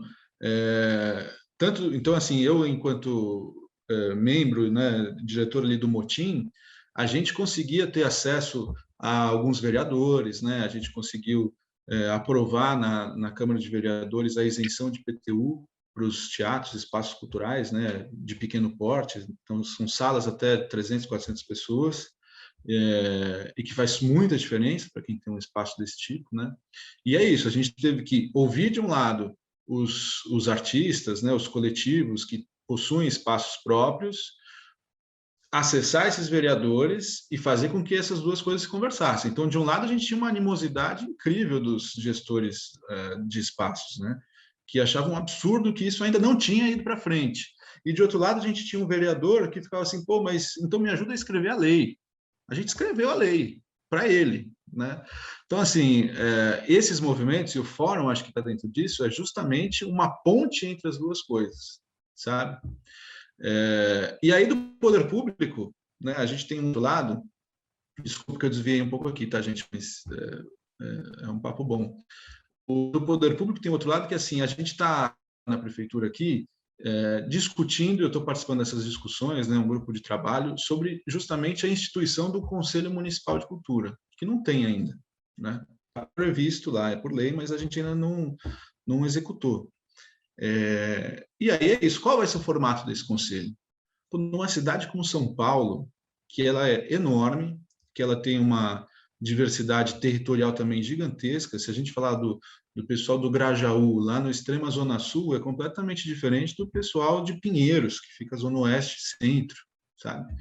então, assim, eu, enquanto membro, né, diretor ali do Motim, a gente conseguia ter acesso a alguns vereadores, né, a gente conseguiu aprovar na Câmara de Vereadores a isenção de IPTU para os teatros, espaços culturais, né, de pequeno porte, então são salas até 300, 400 pessoas, e que faz muita diferença para quem tem um espaço desse tipo, né? E é isso, a gente teve que ouvir de um lado os artistas, né, os coletivos que possuem espaços próprios, acessar esses vereadores e fazer com que essas duas coisas se conversassem. Então, de um lado, a gente tinha uma animosidade incrível dos gestores de espaços, né, que achavam um absurdo que isso ainda não tinha ido para frente. E, de outro lado, a gente tinha um vereador que ficava assim, pô, mas então me ajuda a escrever a lei. A gente escreveu a lei para ele, né? Então, assim, esses movimentos, e o fórum, acho que está dentro disso, é justamente uma ponte entre as duas coisas, sabe? E aí, do poder público, né, a gente tem um outro lado, desculpa que eu desviei um pouco aqui, tá, gente? Mas é um papo bom. Do poder público tem outro lado que, assim, a gente está na prefeitura aqui discutindo, eu estou participando dessas discussões, né, um grupo de trabalho, sobre justamente a instituição do Conselho Municipal de Cultura, que não tem ainda, né? Está previsto lá, é por lei, mas a gente ainda não executou. E aí é isso, qual vai ser o formato desse conselho? Numa cidade como São Paulo, que ela é enorme, que ela tem uma diversidade territorial também gigantesca, se a gente falar do pessoal do Grajaú, lá no extrema zona sul, é completamente diferente do pessoal de Pinheiros, que fica zona oeste, centro, sabe?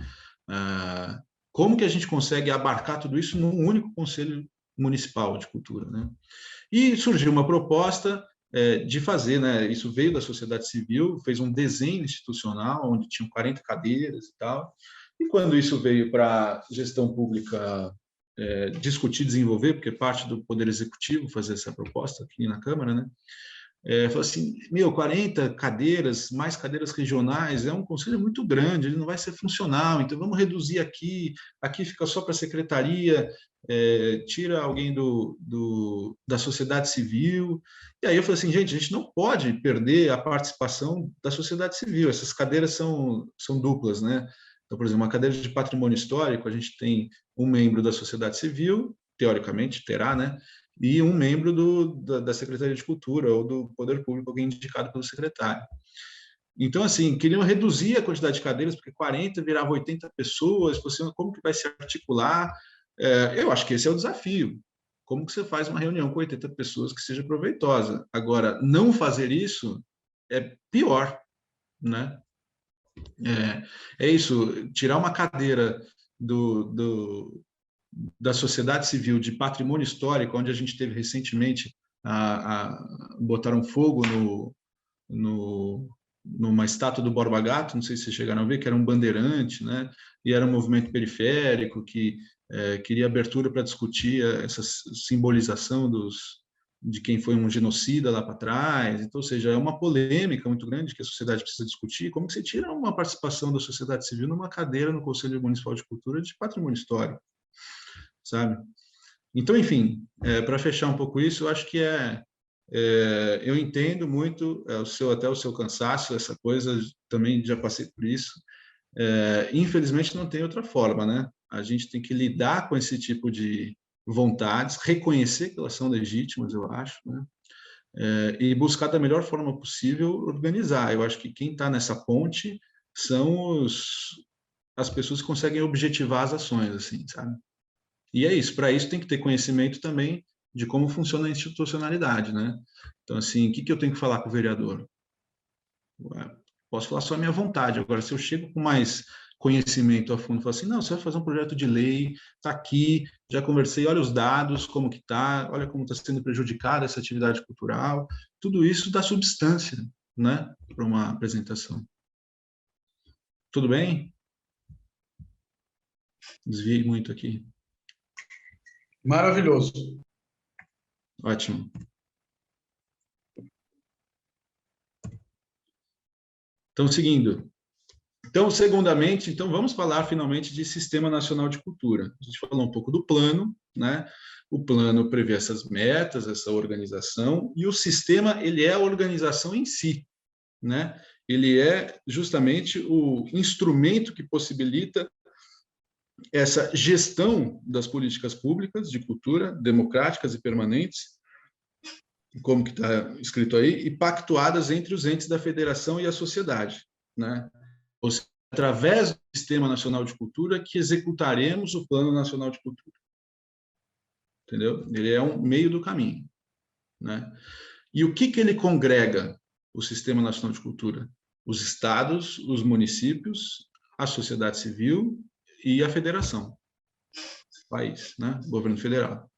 Como que a gente consegue abarcar tudo isso num único Conselho Municipal de Cultura, né? E surgiu uma proposta de fazer, né? Isso veio da sociedade civil, fez um desenho institucional, onde tinham 40 cadeiras e tal, e quando isso veio para a gestão pública discutir, desenvolver, porque parte do Poder Executivo fazer essa proposta aqui na Câmara, né? Falou assim, 40 cadeiras, mais cadeiras regionais, é um conselho muito grande, ele não vai ser funcional, então vamos reduzir aqui fica só para a secretaria, tira alguém da sociedade civil. E aí eu falei assim, gente, a gente não pode perder a participação da sociedade civil, essas cadeiras são duplas, né? Então, por exemplo, uma cadeira de patrimônio histórico, a gente tem um membro da sociedade civil, teoricamente terá, né? E um membro da Secretaria de Cultura ou do Poder Público, alguém indicado pelo secretário. Então, assim, queriam reduzir a quantidade de cadeiras, porque 40 virava 80 pessoas, como que vai se articular? Eu acho que esse é o desafio. Como que você faz uma reunião com 80 pessoas que seja proveitosa? Agora, não fazer isso é pior, né? É isso, tirar uma cadeira da sociedade civil de patrimônio histórico, onde a gente teve recentemente botaram fogo numa estátua do Borba Gato, não sei se vocês chegaram a ver, que era um bandeirante, né? E era um movimento periférico que queria abertura para discutir essa simbolização de quem foi um genocida lá para trás. Então, ou seja, é uma polêmica muito grande que a sociedade precisa discutir. Como que você tira uma participação da sociedade civil numa cadeira no Conselho Municipal de Cultura de Patrimônio Histórico, sabe? Então, enfim, para fechar um pouco isso, eu acho que eu entendo muito até o seu cansaço, essa coisa, também já passei por isso. Infelizmente, não tem outra forma, né? A gente tem que lidar com esse tipo de vontades, reconhecer que elas são legítimas, eu acho, né? E buscar da melhor forma possível organizar. Eu acho que quem está nessa ponte são as pessoas que conseguem objetivar as ações, assim, sabe? E é isso. Para isso tem que ter conhecimento também de como funciona a institucionalidade, né? Então, assim, o que eu tenho que falar com o vereador? Posso falar só a minha vontade. Agora, se eu chego com mais conhecimento a fundo, falo assim, não, você vai fazer um projeto de lei, está aqui, já conversei, olha os dados, como que está, olha como está sendo prejudicada essa atividade cultural, tudo isso dá substância, né, para uma apresentação. Tudo bem? Desviei muito aqui. Maravilhoso. Ótimo. Então, seguindo. Então, segundamente, então vamos falar finalmente de Sistema Nacional de Cultura. A gente falou um pouco do plano, né? O plano prevê essas metas, essa organização, e o sistema, ele é a organização em si, né? Ele é justamente o instrumento que possibilita essa gestão das políticas públicas de cultura, democráticas e permanentes, como que está escrito aí, e pactuadas entre os entes da federação e a sociedade, né? Ou seja, através do Sistema Nacional de Cultura que executaremos o Plano Nacional de Cultura. Entendeu? Ele é um meio do caminho, né? E o que ele congrega, o Sistema Nacional de Cultura? Os estados, os municípios, a sociedade civil e a federação, país, né? O governo federal.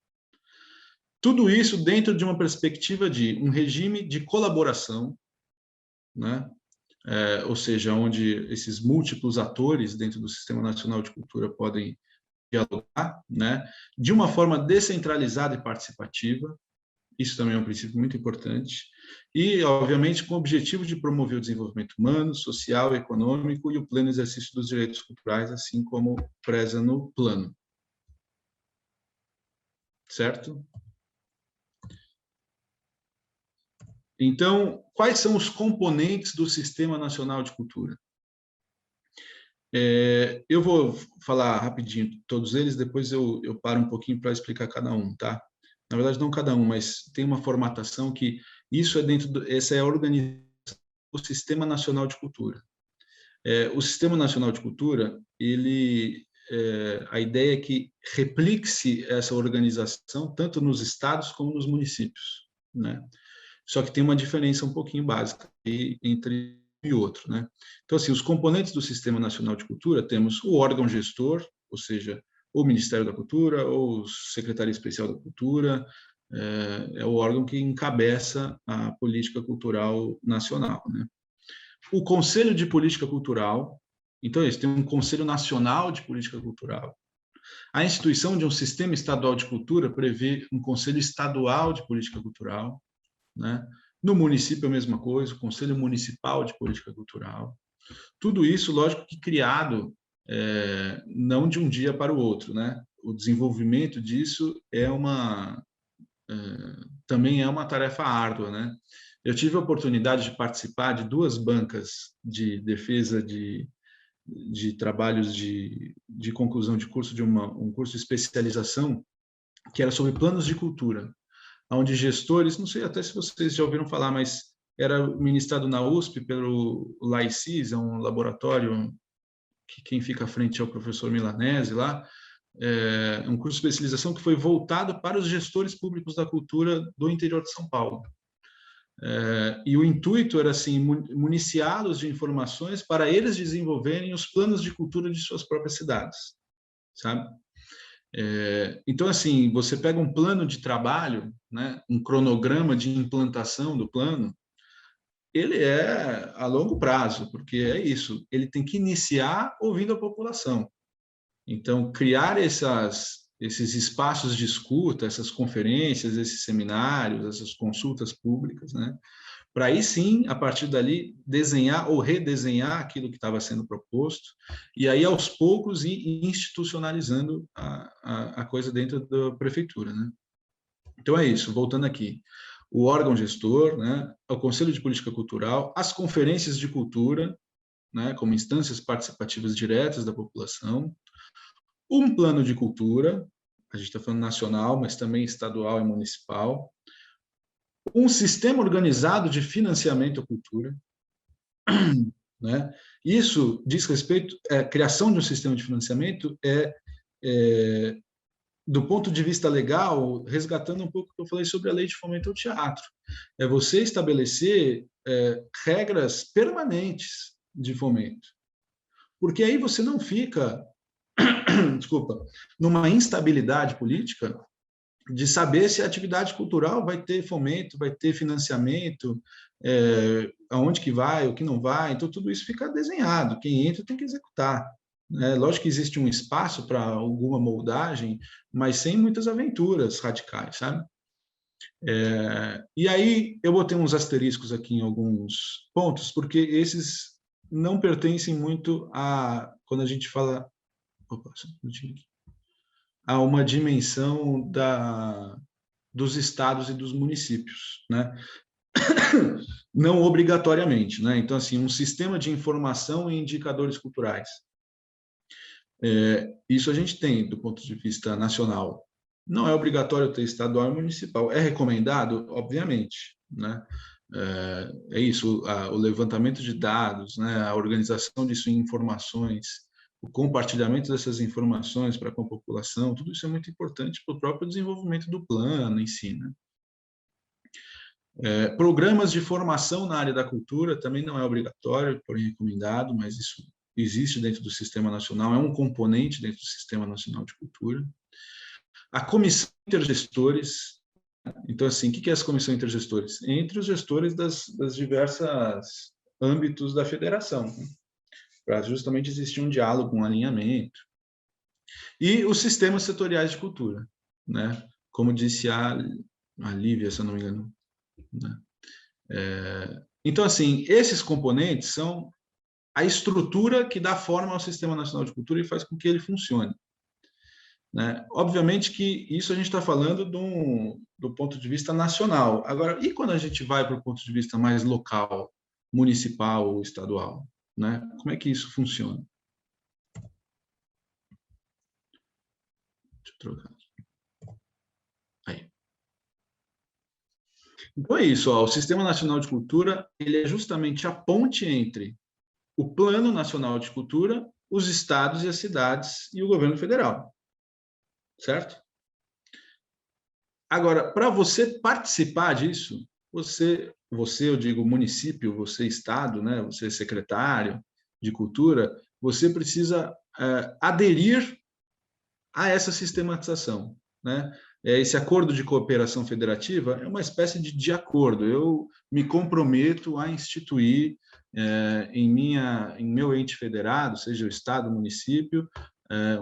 Tudo isso dentro de uma perspectiva de um regime de colaboração, né? Ou seja, onde esses múltiplos atores dentro do Sistema Nacional de Cultura podem dialogar, né? De uma forma descentralizada e participativa. Isso também é um princípio muito importante. E, obviamente, com o objetivo de promover o desenvolvimento humano, social, econômico e o pleno exercício dos direitos culturais, assim como preza no plano. Certo? Então, quais são os componentes do Sistema Nacional de Cultura? Eu vou falar rapidinho todos eles, depois eu paro um pouquinho para explicar cada um, tá? Na verdade, não cada um, mas tem uma formatação que isso essa é a organização do Sistema Nacional de Cultura. O Sistema Nacional de Cultura, a ideia é que replique-se essa organização tanto nos estados como nos municípios, né? Só que tem uma diferença um pouquinho básica entre um e outro, né? Então, assim, os componentes do Sistema Nacional de Cultura, temos o órgão gestor, ou seja, o Ministério da Cultura, ou Secretaria Especial da Cultura, é o órgão que encabeça a política cultural nacional, né? O Conselho de Política Cultural, então, eles têm um Conselho Nacional de Política Cultural. A instituição de um Sistema Estadual de Cultura prevê um Conselho Estadual de Política Cultural, né? No município, a mesma coisa, o Conselho Municipal de Política Cultural. Tudo isso, lógico que criado não de um dia para o outro, né? O desenvolvimento disso também é uma tarefa árdua, né? Eu tive a oportunidade de participar de 2 bancas de defesa de trabalhos de conclusão de curso, de um curso de especialização, que era sobre planos de cultura, onde gestores, não sei até se vocês já ouviram falar, mas era ministrado na USP pelo LAICIS, é um laboratório que quem fica à frente é o professor Milanese lá, um curso de especialização que foi voltado para os gestores públicos da cultura do interior de São Paulo. E o intuito era, assim, municiá-los de informações para eles desenvolverem os planos de cultura de suas próprias cidades, sabe? Então, assim, você pega um plano de trabalho, né, um cronograma de implantação do plano, ele é a longo prazo, porque é isso, ele tem que iniciar ouvindo a população. Então, criar essas esses espaços de escuta, essas conferências, esses seminários, essas consultas públicas, né? Para aí sim, a partir dali, desenhar ou redesenhar aquilo que estava sendo proposto, e aí aos poucos ir institucionalizando a coisa dentro da prefeitura, né? Então é isso, voltando aqui. O órgão gestor, né, o Conselho de Política Cultural, as conferências de cultura, né, como instâncias participativas diretas da população, um plano de cultura, a gente está falando nacional, mas também estadual e municipal, um sistema organizado de financiamento à cultura, né? Isso diz respeito à criação de um sistema de financiamento, do ponto de vista legal, resgatando um pouco o que eu falei sobre a lei de fomento ao teatro, é você estabelecer regras permanentes de fomento, porque aí você não fica, desculpa, numa instabilidade política de saber se a atividade cultural vai ter fomento, vai ter financiamento, aonde que vai, o que não vai, então tudo isso fica desenhado, quem entra tem que executar. Lógico que existe um espaço para alguma moldagem, mas sem muitas aventuras radicais, sabe? E aí eu botei uns asteriscos aqui em alguns pontos, porque esses não pertencem muito a, quando a gente fala, a uma dimensão dos estados e dos municípios, né? Não obrigatoriamente, né? Então, assim, um sistema de informação e indicadores culturais. Isso a gente tem do ponto de vista nacional. Não é obrigatório ter estadual e municipal. É recomendado, obviamente, né? É isso, o levantamento de dados, né? A organização disso em informações, o compartilhamento dessas informações para com a população, tudo isso é muito importante para o próprio desenvolvimento do plano em si, né? Programas de formação na área da cultura também não é obrigatório, porém recomendado, mas isso existe dentro do Sistema Nacional, é um componente dentro do Sistema Nacional de Cultura. A comissão intergestores, então assim, o que é essa comissão intergestores? Entre os gestores das diversas âmbitos da federação, né? Para justamente existir um diálogo, um alinhamento. E os sistemas setoriais de cultura, né? Como disse a Lívia, se eu não me engano, né? Então, assim, esses componentes são a estrutura que dá forma ao Sistema Nacional de Cultura e faz com que ele funcione, né? Obviamente que isso a gente está falando do ponto de vista nacional. Agora, e quando a gente vai para o ponto de vista mais local, municipal ou estadual, né? Como é que isso funciona? Deixa eu trocar. Aí. Então é isso, ó, o Sistema Nacional de Cultura, ele é justamente a ponte entre o Plano Nacional de Cultura, os estados e as cidades e o governo federal, certo? Agora, para você participar disso, você, eu digo município, você estado, né, você secretário de cultura, você precisa aderir a essa sistematização, né? Esse acordo de cooperação federativa é uma espécie de acordo. Eu me comprometo a instituir em meu ente federado, seja o estado, o município,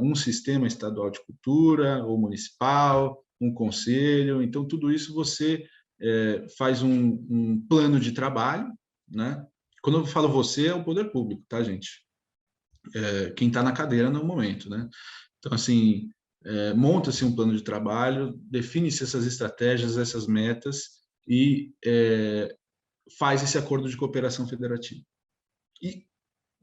um sistema estadual de cultura ou municipal, um conselho. Então, tudo isso você faz um plano de trabalho, né? Quando eu falo você, é o poder público, tá, gente? Quem está na cadeira no momento, né? Então, assim, monta-se um plano de trabalho, define-se essas estratégias, essas metas e faz esse acordo de cooperação federativa. E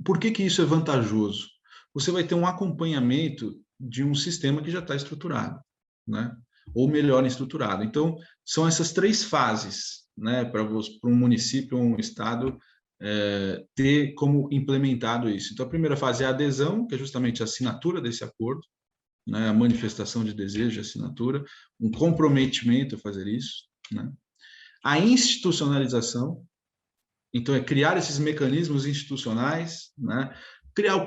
por que isso é vantajoso? Você vai ter um acompanhamento de um sistema que já está estruturado, né? Ou melhor estruturado. Então, são essas 3 fases, né, para um município ou um estado ter como implementado isso. Então, a primeira fase é a adesão, que é justamente a assinatura desse acordo, né, a manifestação de desejo de assinatura, um comprometimento a fazer isso, né? A institucionalização, então é criar esses mecanismos institucionais, né? Criar o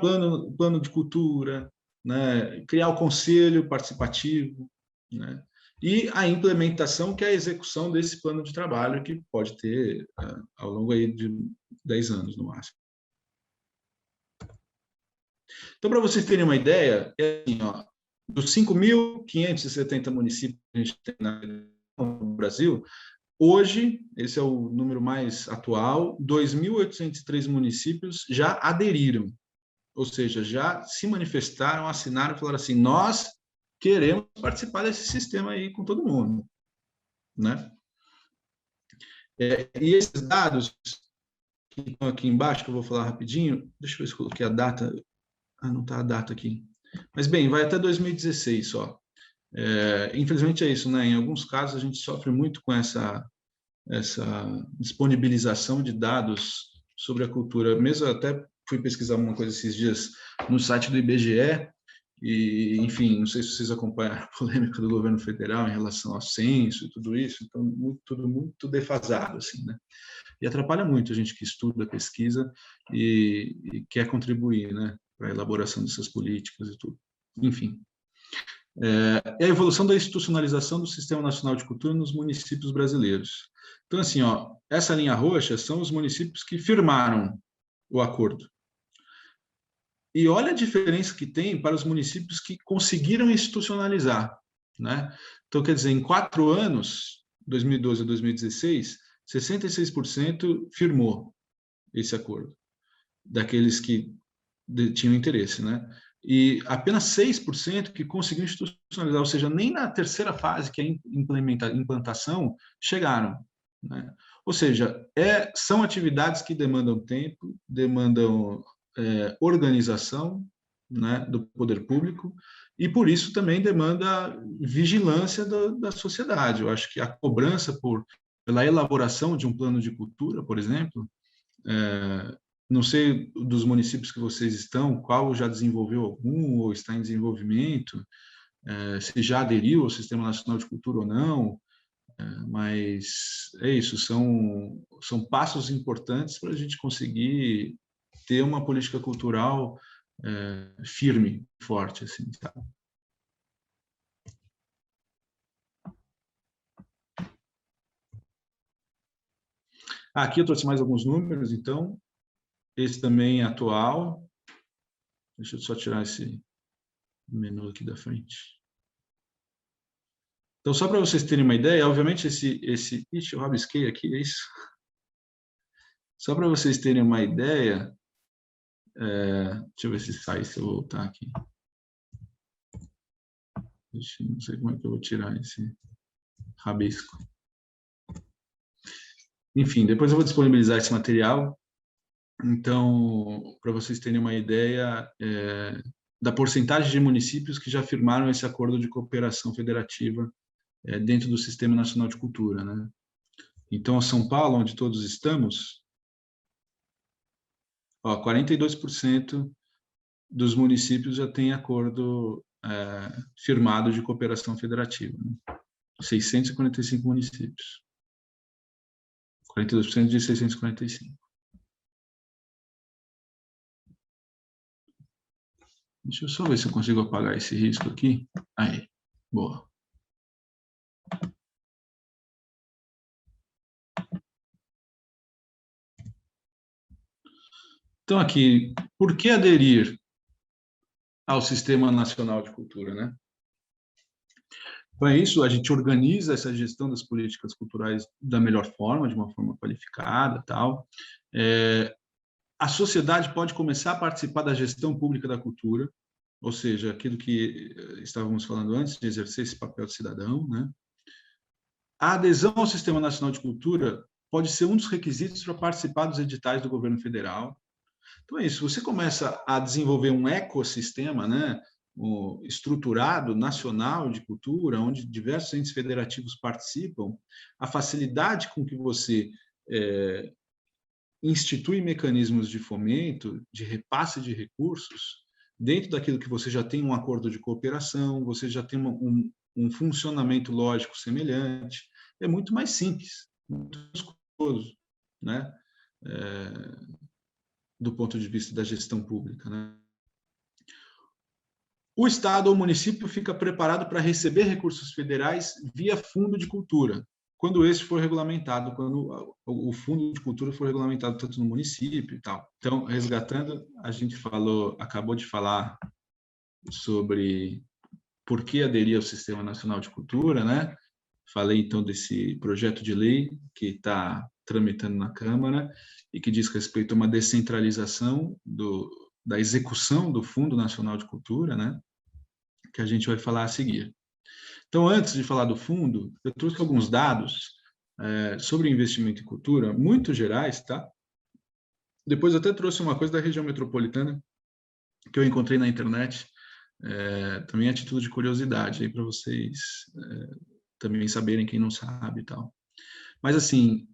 plano de cultura, né? Criar o conselho participativo, né? E a implementação, que é a execução desse plano de trabalho, que pode ter ao longo aí de 10 anos, no máximo. Então, para vocês terem uma ideia, é assim, ó, Dos 5.570 municípios que a gente tem no Brasil, hoje, esse é o número mais atual, 2.803 municípios já aderiram, ou seja, já se manifestaram, assinaram, falaram assim, nós queremos participar desse sistema aí com todo mundo, né? E esses dados que estão aqui embaixo, que eu vou falar rapidinho, deixa eu ver se eu coloquei a data, não está a data aqui, mas bem, vai até 2016 só. Infelizmente é isso, né? Em alguns casos a gente sofre muito com essa disponibilização de dados sobre a cultura. Mesmo até fui pesquisar uma coisa esses dias no site do IBGE, e, enfim, não sei se vocês acompanharam a polêmica do governo federal em relação ao censo e tudo isso, então tudo muito defasado, assim, né? E atrapalha muito a gente que estuda, pesquisa e quer contribuir, né, para a elaboração dessas políticas e tudo. Enfim. É a evolução da institucionalização do Sistema Nacional de Cultura nos municípios brasileiros. Então, assim, ó, essa linha roxa são os municípios que firmaram o acordo. E olha a diferença que tem para os municípios que conseguiram institucionalizar, né? Então, quer dizer, em 4 anos, 2012 a 2016, 66% firmou esse acordo, daqueles que tinham interesse, né? E apenas 6% que conseguiram institucionalizar, ou seja, nem na terceira fase, que é a implantação, chegaram, né? Ou seja, são atividades que demandam tempo, demandam organização, né, do poder público, e por isso também demanda vigilância da sociedade. Eu acho que a cobrança pela elaboração de um plano de cultura, por exemplo, não sei dos municípios que vocês estão, qual já desenvolveu algum ou está em desenvolvimento, se já aderiu ao Sistema Nacional de Cultura ou não, mas é isso, são passos importantes para a gente conseguir ter uma política cultural firme, forte, assim, sabe? Aqui eu trouxe mais alguns números, então, esse também é atual. Deixa eu só tirar esse menu aqui da frente. Então, só para vocês terem uma ideia, obviamente ixi, eu rabisquei aqui, é isso? Só para vocês terem uma ideia, deixa eu ver se sai, se eu voltar aqui. Não sei como é que eu vou tirar esse rabisco. Enfim, depois eu vou disponibilizar esse material. Então, para vocês terem uma ideia da porcentagem de municípios que já firmaram esse acordo de cooperação federativa dentro do Sistema Nacional de Cultura, né? Então, São Paulo, onde todos estamos, 42% dos municípios já têm acordo firmado de cooperação federativa, né? 645 municípios. 42% de 645. Deixa eu só ver se eu consigo apagar esse risco aqui. Aí, boa. Então, aqui, por que aderir ao Sistema Nacional de Cultura, né? Então, é isso, a gente organiza essa gestão das políticas culturais da melhor forma, de uma forma qualificada, tal. A sociedade pode começar a participar da gestão pública da cultura, ou seja, aquilo que estávamos falando antes, de exercer esse papel de cidadão, né? A adesão ao Sistema Nacional de Cultura pode ser um dos requisitos para participar dos editais do governo federal. Então é isso, você começa a desenvolver um ecossistema, né, estruturado, nacional de cultura, onde diversos entes federativos participam, a facilidade com que você institui mecanismos de fomento, de repasse de recursos, dentro daquilo que você já tem um acordo de cooperação, você já tem um funcionamento lógico semelhante, é muito mais simples, muito mais custoso, né? Do ponto de vista da gestão pública, né? O Estado ou o município fica preparado para receber recursos federais via Fundo de Cultura, quando esse for regulamentado, quando o Fundo de Cultura for regulamentado tanto no município e tal. Então, resgatando, a gente acabou de falar sobre por que aderir ao Sistema Nacional de Cultura, né? Falei, então, desse projeto de lei que está tramitando na Câmara e que diz respeito a uma descentralização da execução do Fundo Nacional de Cultura, né? Que a gente vai falar a seguir. Então, antes de falar do fundo, eu trouxe alguns dados sobre investimento em cultura, muito gerais, tá? Depois eu até trouxe uma coisa da região metropolitana que eu encontrei na internet, também a título de curiosidade, aí para vocês também saberem, quem não sabe e tal. Mas, assim,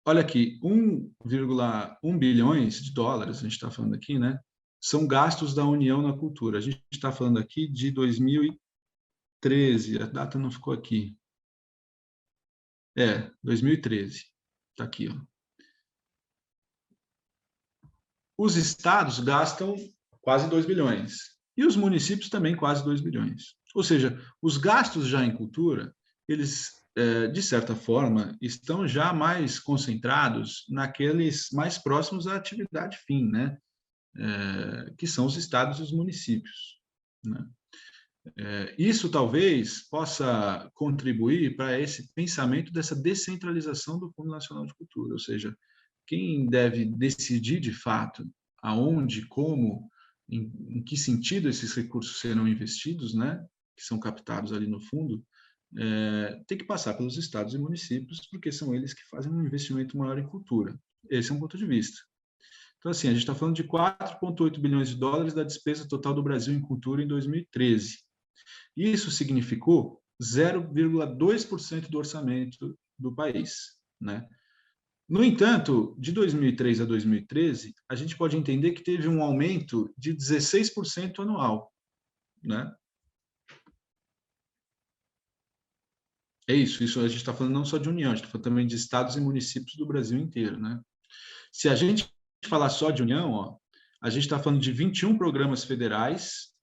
olha aqui, 1,1 bilhões de dólares, a gente está falando aqui, né? São gastos da União na cultura. A gente está falando aqui de 2013, a data não ficou aqui. 2013. Está aqui, ó. Os estados gastam quase 2 bilhões. E os municípios também quase 2 bilhões. Ou seja, os gastos já em cultura, eles, de certa forma, estão já mais concentrados naqueles mais próximos à atividade fim, né? Que são os estados e os municípios, né? Isso talvez possa contribuir para esse pensamento dessa descentralização do Fundo Nacional de Cultura, ou seja, quem deve decidir de fato aonde, como, em que sentido esses recursos serão investidos, né, que são captados ali no fundo, tem que passar pelos estados e municípios, porque são eles que fazem um investimento maior em cultura. Esse é um ponto de vista. Então, assim, a gente está falando de 4,8 bilhões de dólares da despesa total do Brasil em cultura em 2013. Isso significou 0,2% do orçamento do país, né? No entanto, de 2003 a 2013, a gente pode entender que teve um aumento de 16% anual, né? Isso a gente está falando não só de União, a gente está falando também de estados e municípios do Brasil inteiro, né? Se a gente falar só de União, ó, a gente está falando de 21 programas federais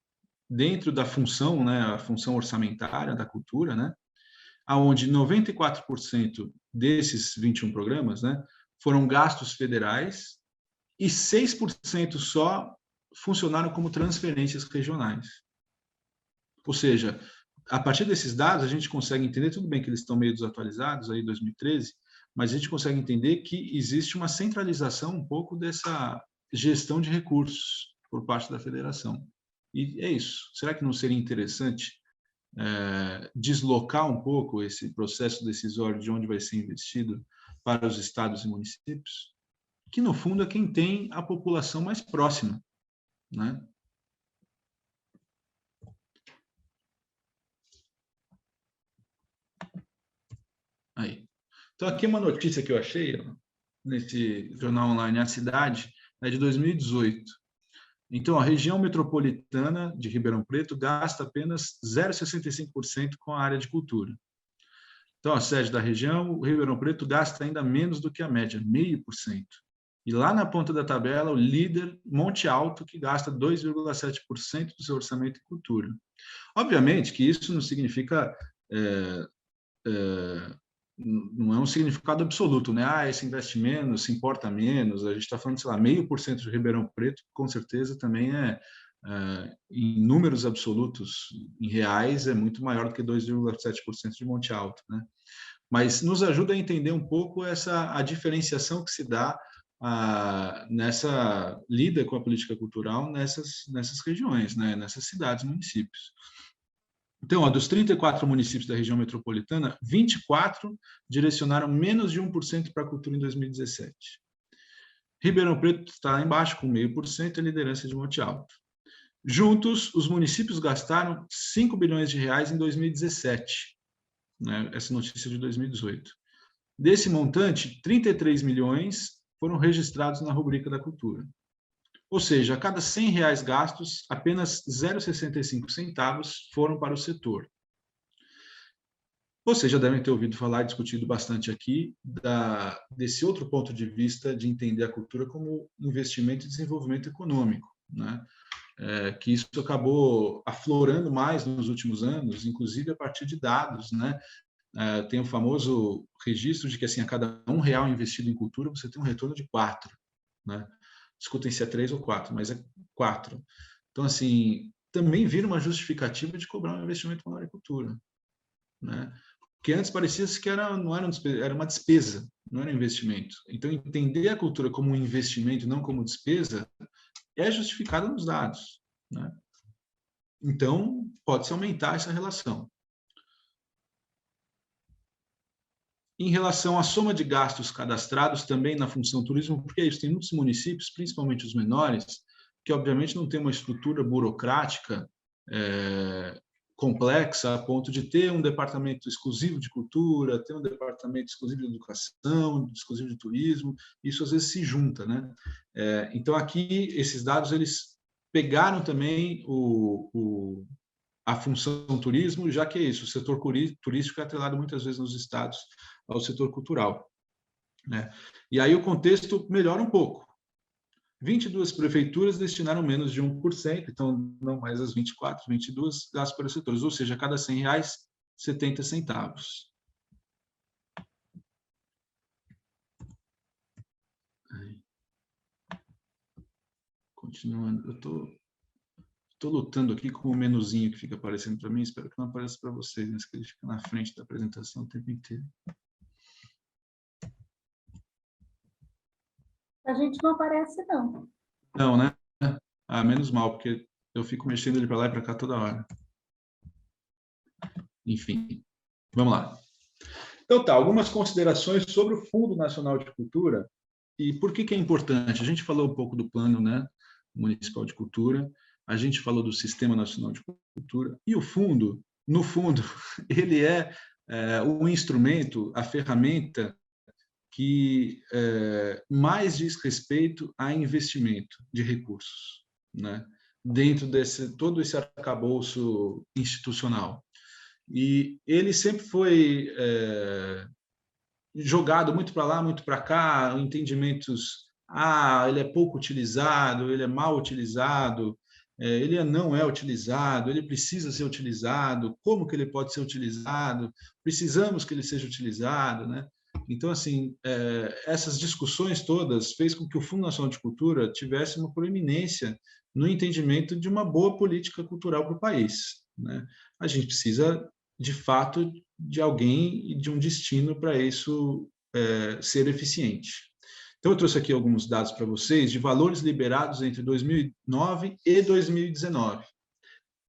dentro da função, né, a função orçamentária da cultura, né? Onde 94% desses 21 programas, né, foram gastos federais e 6% só funcionaram como transferências regionais. Ou seja, a partir desses dados, a gente consegue entender, tudo bem que eles estão meio desatualizados, aí 2013, mas a gente consegue entender que existe uma centralização um pouco dessa gestão de recursos por parte da federação. E é isso. Será que não seria interessante deslocar um pouco esse processo decisório de onde vai ser investido para os estados e municípios, que no fundo é quem tem a população mais próxima, né? Aí. Então aqui uma notícia que eu achei, ó, nesse jornal online A Cidade, é de 2018. Então, a região metropolitana de Ribeirão Preto gasta apenas 0,65% com a área de cultura. Então, a sede da região, o Ribeirão Preto gasta ainda menos do que a média, 0,5%. E lá na ponta da tabela, o líder, Monte Alto, que gasta 2,7% do seu orçamento em cultura. Obviamente que isso não significa... não é um significado absoluto, né? Esse investe menos, se importa menos. A gente está falando, sei lá, 0,5% de Ribeirão Preto, com certeza também em números absolutos, em reais, é muito maior do que 2,7% de Monte Alto, né? Mas nos ajuda a entender um pouco a diferenciação que se dá nessa lida com a política cultural nessas regiões, né? Nessas cidades, municípios. Então, dos 34 municípios da região metropolitana, 24 direcionaram menos de 1% para a cultura em 2017. Ribeirão Preto está embaixo, com 0,5%, a liderança de Monte Alto. Juntos, os municípios gastaram 5 bilhões de reais em 2017, né? Essa notícia de 2018. Desse montante, 33 milhões foram registrados na rubrica da cultura. Ou seja, a cada R$100 gastos, apenas 0,65 centavos foram para o setor. Vocês já devem ter ouvido falar e discutido bastante aqui desse outro ponto de vista de entender a cultura como investimento e desenvolvimento econômico, né? Que isso acabou aflorando mais nos últimos anos, inclusive a partir de dados, né? Tem o famoso registro de que, assim, a cada R$1 investido em cultura, você tem um retorno de 4, né? Discutem se é 3 ou 4, mas é 4. Então, assim, também vira uma justificativa de cobrar um investimento maior em cultura, né? Porque antes parecia que era uma despesa, não era investimento. Então, entender a cultura como um investimento, não como despesa, é justificado nos dados, né? Então, pode-se aumentar essa relação. Em relação à soma de gastos cadastrados também na função turismo, porque é isso, tem muitos municípios, principalmente os menores, que obviamente não tem uma estrutura burocrática complexa a ponto de ter um departamento exclusivo de cultura, ter um departamento exclusivo de educação, exclusivo de turismo, isso às vezes se junta, né? Então aqui esses dados eles pegaram também a função turismo, já que é isso, o setor turístico é atrelado muitas vezes nos estados ao setor cultural, né? E aí o contexto melhora um pouco. 22 prefeituras destinaram menos de 1%, então não mais as 24, 22 gastos para os setores, ou seja, a cada R$100, 70 centavos. Continuando, eu estou lutando aqui com o menuzinho que fica aparecendo para mim, espero que não apareça para vocês, mas que ele fica na frente da apresentação o tempo inteiro. A gente não aparece, não. Não, né? Ah, menos mal, porque eu fico mexendo ele para lá e para cá toda hora. Enfim, vamos lá. Então tá, algumas considerações sobre o Fundo Nacional de Cultura e por que é importante. A gente falou um pouco do Plano, né, Municipal de Cultura, a gente falou do Sistema Nacional de Cultura e o fundo, no fundo, ele é o instrumento, a ferramenta que mais diz respeito a investimento de recursos, né? Dentro desse todo esse arcabouço institucional. E ele sempre foi jogado muito para lá, muito para cá, entendimentos, ele é pouco utilizado, ele é mal utilizado, ele não é utilizado, ele precisa ser utilizado, como que ele pode ser utilizado, precisamos que ele seja utilizado, né? Então, assim, essas discussões todas fez com que o Fundo Nacional de Cultura tivesse uma proeminência no entendimento de uma boa política cultural para o país, né? A gente precisa, de fato, de alguém e de um destino para isso ser eficiente. Então, eu trouxe aqui alguns dados para vocês de valores liberados entre 2009 e 2019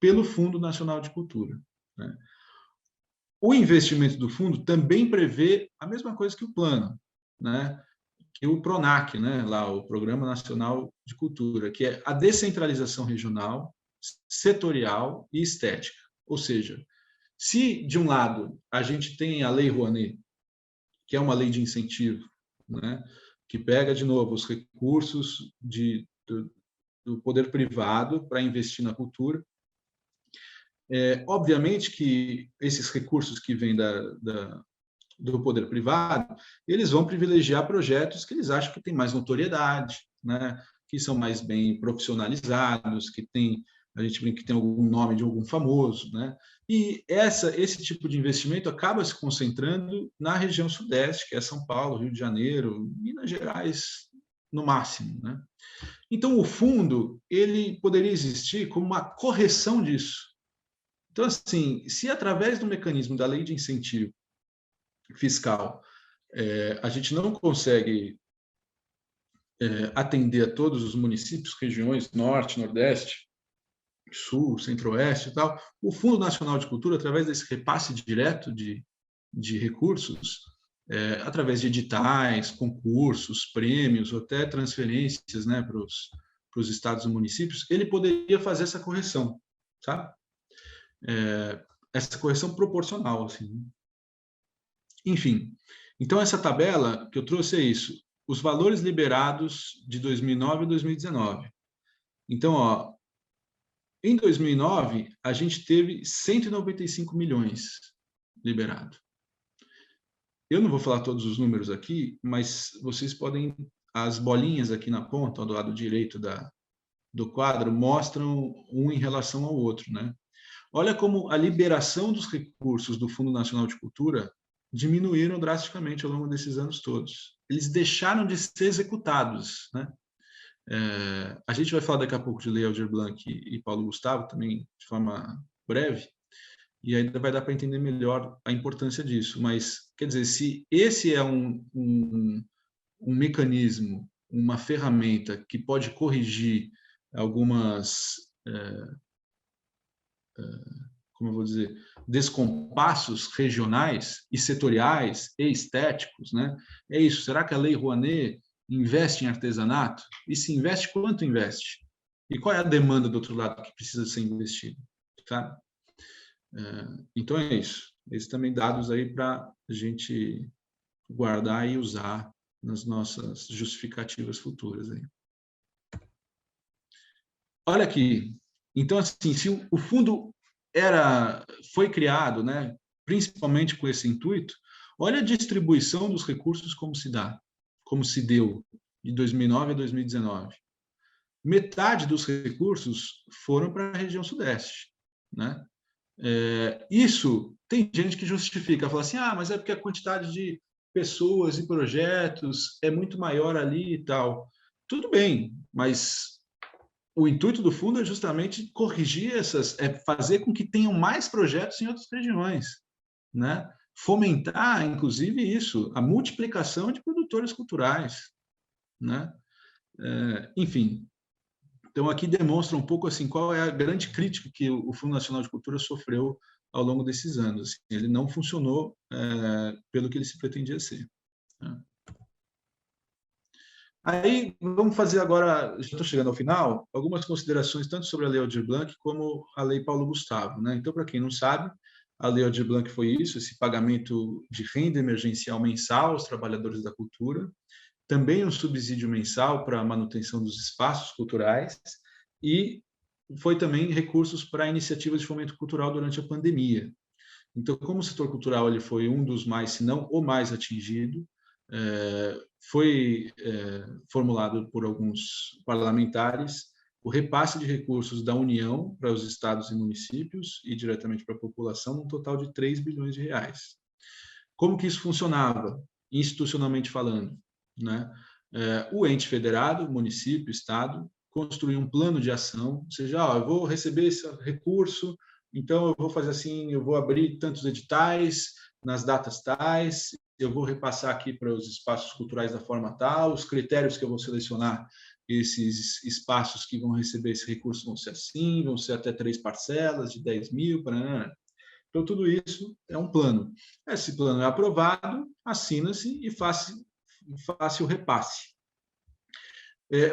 pelo Fundo Nacional de Cultura, né? O investimento do fundo também prevê a mesma coisa que o plano, né? Que o PRONAC, né? Lá, o Programa Nacional de Cultura, que é a descentralização regional, setorial e estética. Ou seja, se de um lado a gente tem a Lei Rouanet, que é uma lei de incentivo, né? Que pega de novo os recursos do poder privado para investir na cultura. Obviamente que esses recursos que vêm do poder privado, eles vão privilegiar projetos que eles acham que têm mais notoriedade, né? Que são mais bem profissionalizados, a gente brinca que tem algum nome de algum famoso, né? E esse tipo de investimento acaba se concentrando na região sudeste, que é São Paulo, Rio de Janeiro, Minas Gerais, no máximo, né? Então, o fundo ele poderia existir como uma correção disso. Então, assim, se através do mecanismo da lei de incentivo fiscal a gente não consegue atender a todos os municípios, regiões, norte, nordeste, sul, centro-oeste e tal, o Fundo Nacional de Cultura, através desse repasse direto de recursos, através de editais, concursos, prêmios, ou até transferências, né, para os estados e municípios, ele poderia fazer essa correção, sabe? Essa correção proporcional, assim. Enfim, então essa tabela que eu trouxe é isso, os valores liberados de 2009 e 2019. Então, ó, em 2009, a gente teve 195 milhões liberado. Eu não vou falar todos os números aqui, mas vocês podem, as bolinhas aqui na ponta, do lado direito do quadro, mostram um em relação ao outro, né? Olha como a liberação dos recursos do Fundo Nacional de Cultura diminuíram drasticamente ao longo desses anos todos. Eles deixaram de ser executados, né? A gente vai falar daqui a pouco de Lei Aldir Blanc e Paulo Gustavo, também de forma breve, e ainda vai dar para entender melhor a importância disso. Mas, quer dizer, se esse é um mecanismo, uma ferramenta que pode corrigir algumas, como eu vou dizer, descompassos regionais e setoriais e estéticos, né? É isso. Será que a Lei Rouanet investe em artesanato? E se investe, quanto investe? E qual é a demanda do outro lado que precisa ser investido? Tá? Então é isso. Esses também dados aí para a gente guardar e usar nas nossas justificativas futuras aí. Olha aqui. Então, assim, se o fundo foi criado, né, principalmente com esse intuito, olha a distribuição dos recursos como se deu de 2009 a 2019. Metade dos recursos foram para a região sudeste, né? Isso tem gente que justifica, fala assim, mas é porque a quantidade de pessoas e projetos é muito maior ali e tal. Tudo bem, mas o intuito do fundo é justamente corrigir fazer com que tenham mais projetos em outras regiões, né? Fomentar, inclusive, isso, a multiplicação de produtores culturais, né? Enfim, então aqui demonstra um pouco assim qual é a grande crítica que o Fundo Nacional de Cultura sofreu ao longo desses anos. Assim, ele não funcionou pelo que ele se pretendia ser, né? Aí, vamos fazer agora, já estou chegando ao final, algumas considerações tanto sobre a Lei Aldir Blanc como a Lei Paulo Gustavo, né? Então, para quem não sabe, a Lei Aldir Blanc foi isso, esse pagamento de renda emergencial mensal aos trabalhadores da cultura, também um subsídio mensal para a manutenção dos espaços culturais e foi também recursos para iniciativas de fomento cultural durante a pandemia. Então, como o setor cultural ele foi um dos mais, se não o mais atingido, foi formulado por alguns parlamentares o repasse de recursos da União para os estados e municípios e diretamente para a população, um total de 3 bilhões de reais. Como que isso funcionava, institucionalmente falando, né? O ente federado, município, estado, construía um plano de ação, ou seja, eu vou receber esse recurso, então eu vou fazer assim, eu vou abrir tantos editais nas datas tais, eu vou repassar aqui para os espaços culturais da forma tal, os critérios que eu vou selecionar esses espaços que vão receber esse recurso vão ser assim, vão ser até 3 parcelas de 10 mil, então tudo isso é um plano. Esse plano é aprovado, assina-se e faz o repasse.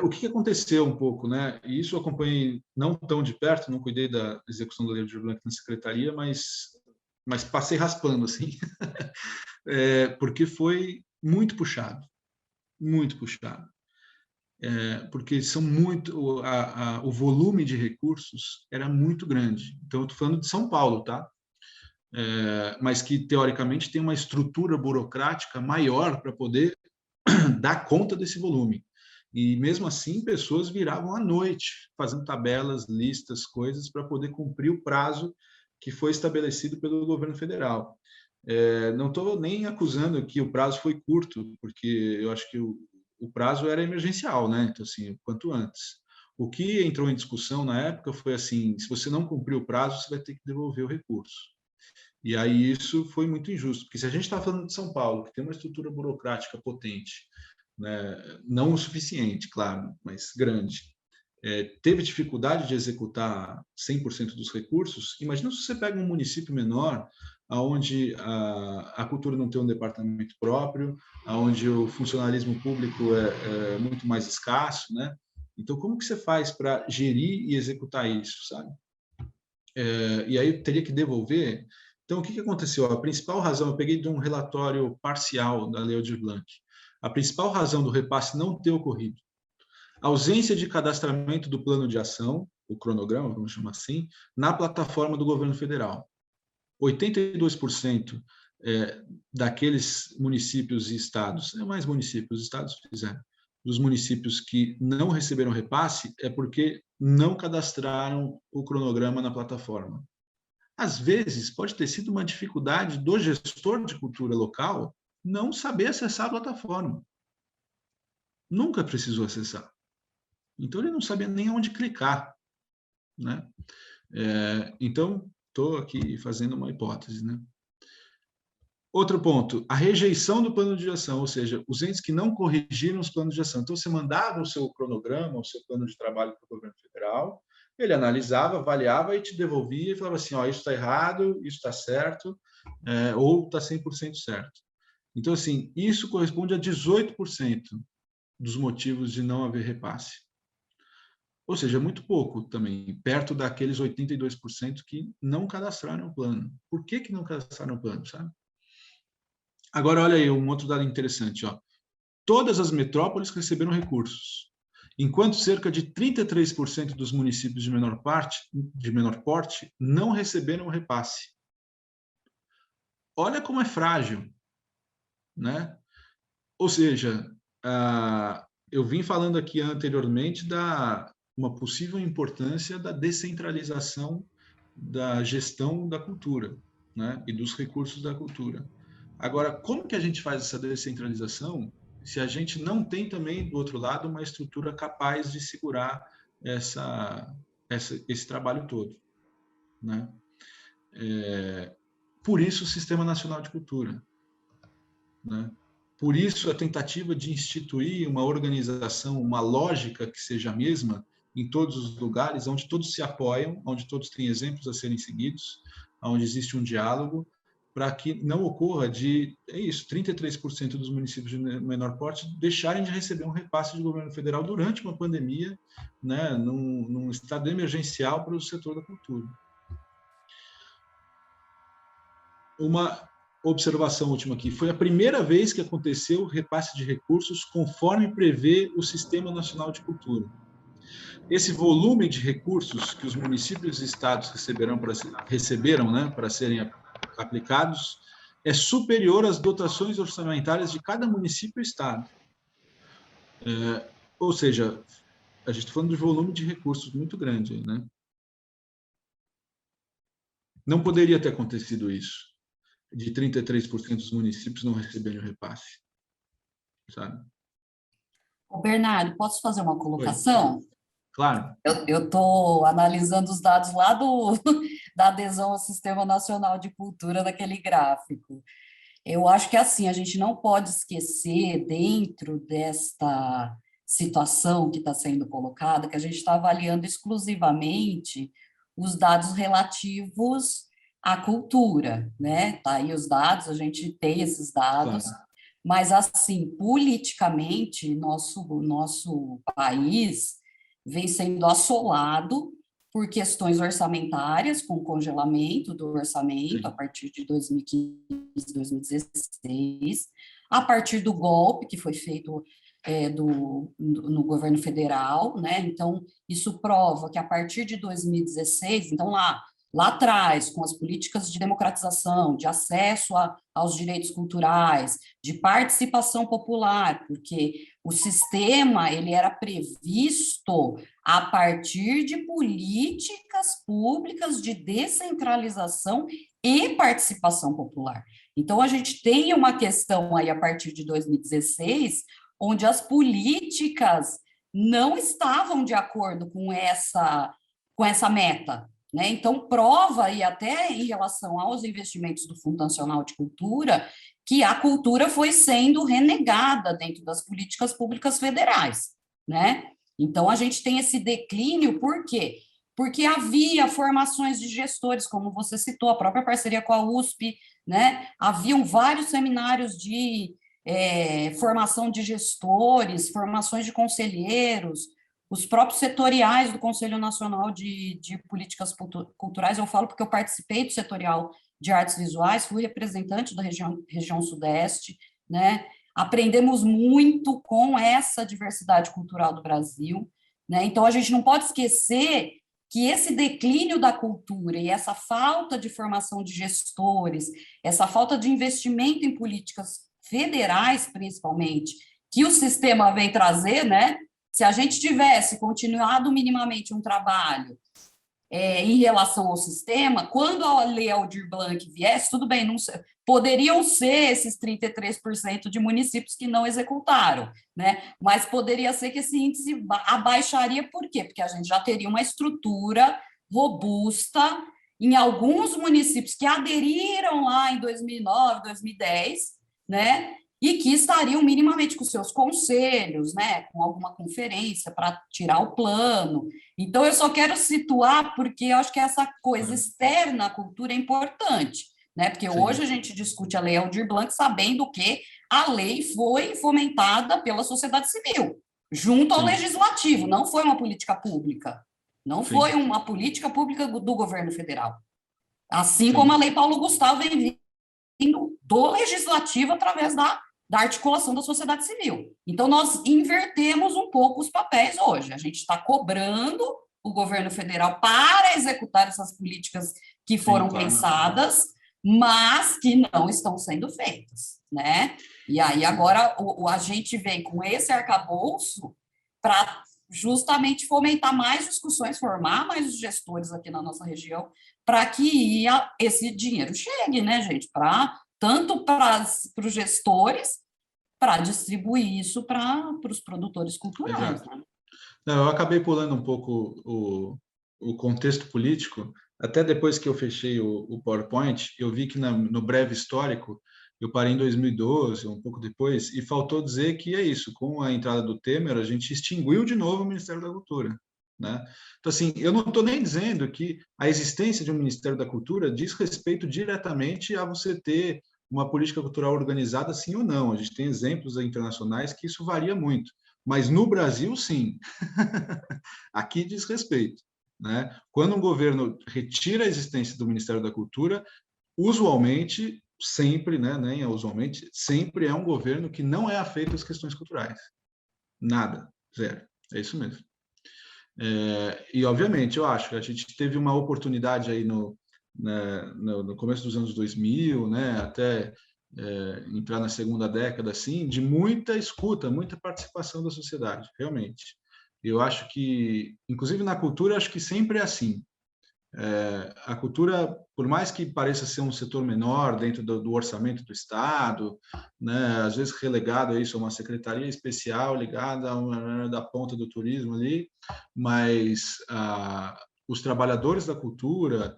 O que aconteceu um pouco, né? E isso eu acompanhei não tão de perto, não cuidei da execução da Lei Aldir Blanc na secretaria, mas passei raspando, assim, porque foi muito puxado, porque são o volume de recursos era muito grande. Então, eu estou falando de São Paulo, tá? Mas que, teoricamente, tem uma estrutura burocrática maior para poder dar conta desse volume. E, mesmo assim, pessoas viravam à noite, fazendo tabelas, listas, coisas, para poder cumprir o prazo que foi estabelecido pelo governo federal. Não estou nem acusando que o prazo foi curto, porque eu acho que o prazo era emergencial, né? Então, assim, quanto antes. O que entrou em discussão na época foi assim, se você não cumprir o prazo, você vai ter que devolver o recurso. E aí isso foi muito injusto, porque se a gente está falando de São Paulo, que tem uma estrutura burocrática potente, né, não o suficiente, claro, mas grande, teve dificuldade de executar 100% dos recursos, imagina se você pega um município menor, onde a cultura não tem um departamento próprio, onde o funcionalismo público é muito mais escasso, né? Então, como que você faz para gerir e executar isso, sabe? E aí teria que devolver. Então, o que aconteceu? A principal razão, eu peguei de um relatório parcial da Lei Aldir Blanc, a principal razão do repasse não ter ocorrido: ausência de cadastramento do plano de ação, o cronograma, vamos chamar assim, na plataforma do governo federal. 82% daqueles municípios e estados, mais municípios, os estados fizeram, dos municípios que não receberam repasse é porque não cadastraram o cronograma na plataforma. Às vezes, pode ter sido uma dificuldade do gestor de cultura local não saber acessar a plataforma. Nunca precisou acessar. Então, ele não sabia nem onde clicar, né? Então, estou aqui fazendo uma hipótese, né? Outro ponto, a rejeição do plano de ação, ou seja, os entes que não corrigiram os planos de ação. Então, você mandava o seu cronograma, o seu plano de trabalho para o governo federal, ele analisava, avaliava e te devolvia e falava assim, ó, isso está errado, isso está certo, ou está 100% certo. Então, assim, isso corresponde a 18% dos motivos de não haver repasse. Ou seja, muito pouco também, perto daqueles 82% que não cadastraram o plano. Por que não cadastraram o plano, sabe? Agora, olha aí, um outro dado interessante. Ó. Todas as metrópoles receberam recursos, enquanto cerca de 33% dos municípios de menor porte não receberam repasse. Olha como é frágil, né? Ou seja, eu vim falando aqui anteriormente da uma possível importância da descentralização da gestão da cultura, né? E dos recursos da cultura. Agora, como que a gente faz essa descentralização se a gente não tem também, do outro lado, uma estrutura capaz de segurar esse trabalho todo, né? Por isso o Sistema Nacional de Cultura, né? Por isso a tentativa de instituir uma organização, uma lógica que seja a mesma em todos os lugares, onde todos se apoiam, onde todos têm exemplos a serem seguidos, onde existe um diálogo, para que não ocorra de, 33% dos municípios de menor porte deixarem de receber um repasse do governo federal durante uma pandemia, né, num estado emergencial para o setor da cultura. Uma observação última aqui, foi a primeira vez que aconteceu o repasse de recursos conforme prevê o Sistema Nacional de Cultura. Esse volume de recursos que os municípios e estados receberam, né, para serem aplicados é superior às dotações orçamentárias de cada município e estado. Ou seja, a gente está falando de volume de recursos muito grande, né? Não poderia ter acontecido isso, de 33% dos municípios não receberem o repasse, sabe? Ô Bernardo, posso fazer uma colocação? Oi. Claro. Eu estou analisando os dados lá da adesão ao Sistema Nacional de Cultura naquele gráfico. Eu acho que, assim, a gente não pode esquecer, dentro desta situação que está sendo colocada, que a gente está avaliando exclusivamente os dados relativos à cultura, né? Tá aí os dados, a gente tem esses dados, claro. Mas, assim, politicamente, nosso país vem sendo assolado por questões orçamentárias, com congelamento do orçamento a partir de 2015, 2016, a partir do golpe que foi feito no governo federal, né? Então, isso prova que a partir de 2016, então lá atrás, com as políticas de democratização, de acesso aos direitos culturais, de participação popular, porque o sistema ele era previsto a partir de políticas públicas de descentralização e participação popular. Então, a gente tem uma questão aí a partir de 2016, onde as políticas não estavam de acordo com essa meta, né? Então, prova, e até em relação aos investimentos do Fundo Nacional de Cultura, que a cultura foi sendo renegada dentro das políticas públicas federais, né? Então, a gente tem esse declínio, por quê? Porque havia formações de gestores, como você citou, a própria parceria com a USP, né? Haviam vários seminários de formação de gestores, formações de conselheiros, os próprios setoriais do Conselho Nacional de Políticas Culturais. Eu falo porque eu participei do setorial de artes visuais, fui representante da região Sudeste, né? Aprendemos muito com essa diversidade cultural do Brasil, né? Então, a gente não pode esquecer que esse declínio da cultura e essa falta de formação de gestores, essa falta de investimento em políticas federais, principalmente, que o sistema vem trazer, né? Se a gente tivesse continuado minimamente um trabalho em relação ao sistema, quando a Lei Aldir Blanc viesse, tudo bem, não poderiam ser esses 33% de municípios que não executaram, né? Mas poderia ser que esse índice abaixaria, por quê? Porque a gente já teria uma estrutura robusta em alguns municípios que aderiram lá em 2009, 2010, né? E que estariam minimamente com seus conselhos, né, com alguma conferência para tirar o plano. Então, eu só quero situar, porque eu acho que essa coisa externa à cultura é importante, né, porque Sim. hoje a gente discute a Lei Aldir Blanc sabendo que a lei foi fomentada pela sociedade civil, junto ao Sim. legislativo, não foi uma política pública, não Sim. foi uma política pública do governo federal. Assim Sim. como a Lei Paulo Gustavo vem vindo do legislativo através da articulação da sociedade civil. Então, nós invertemos um pouco os papéis hoje. A gente está cobrando o governo federal para executar essas políticas que foram pensadas, mas que não estão sendo feitas, né? E aí, agora, a gente vem com esse arcabouço para justamente fomentar mais discussões, formar mais os gestores aqui na nossa região, para que esse dinheiro chegue, né, gente? Tanto para os gestores, para distribuir isso para os produtores culturais. Né? Não, eu acabei pulando um pouco o contexto político, até depois que eu fechei o PowerPoint, eu vi que no breve histórico, eu parei em 2012, um pouco depois, e faltou dizer que é isso, com a entrada do Temer, a gente extinguiu de novo o Ministério da Cultura. Né? Então, assim, eu não estou nem dizendo que a existência de um Ministério da Cultura diz respeito diretamente a você ter uma política cultural organizada, sim ou não. A gente tem exemplos internacionais que isso varia muito. Mas no Brasil, sim. Aqui diz respeito. Né? Quando um governo retira a existência do Ministério da Cultura, usualmente, sempre, né, nem usualmente, sempre é um governo que não é afeito às questões culturais. Nada. Zero. É isso mesmo. E, obviamente, eu acho que a gente teve uma oportunidade aí no começo dos anos 2000, né, até entrar na segunda década, assim, de muita escuta, muita participação da sociedade, realmente. Eu acho que, inclusive na cultura, acho que sempre é assim. A cultura, por mais que pareça ser um setor menor dentro do orçamento do Estado, né, às vezes relegado a isso, a uma secretaria especial ligada da ponta do turismo ali, mas os trabalhadores da cultura,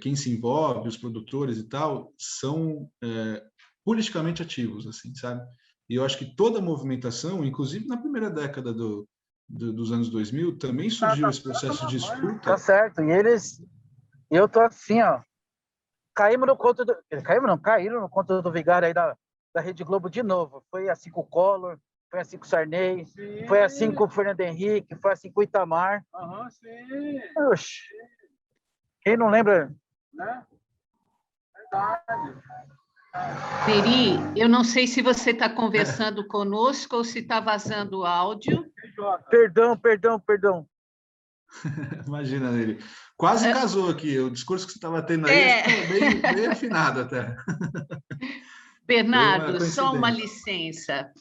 quem se envolve, os produtores e tal, são politicamente ativos, assim, sabe? E eu acho que toda a movimentação, inclusive na primeira década dos anos 2000, também surgiu esse processo de escuta. Tá certo, eu tô assim, ó, caíram no conto do Vigário aí da Rede Globo de novo. Foi assim com o Collor, foi assim com o Sarney, sim. Foi assim com o Fernando Henrique, foi assim com o Itamar. Sim. Oxi. Quem não lembra? Né? Verdade. Peri, eu não sei se você está conversando conosco ou se está vazando o áudio. Perdão. Imagina ele. Quase casou aqui. O discurso que você estava tendo aí estava bem afinado até. Bernardo, só uma licença.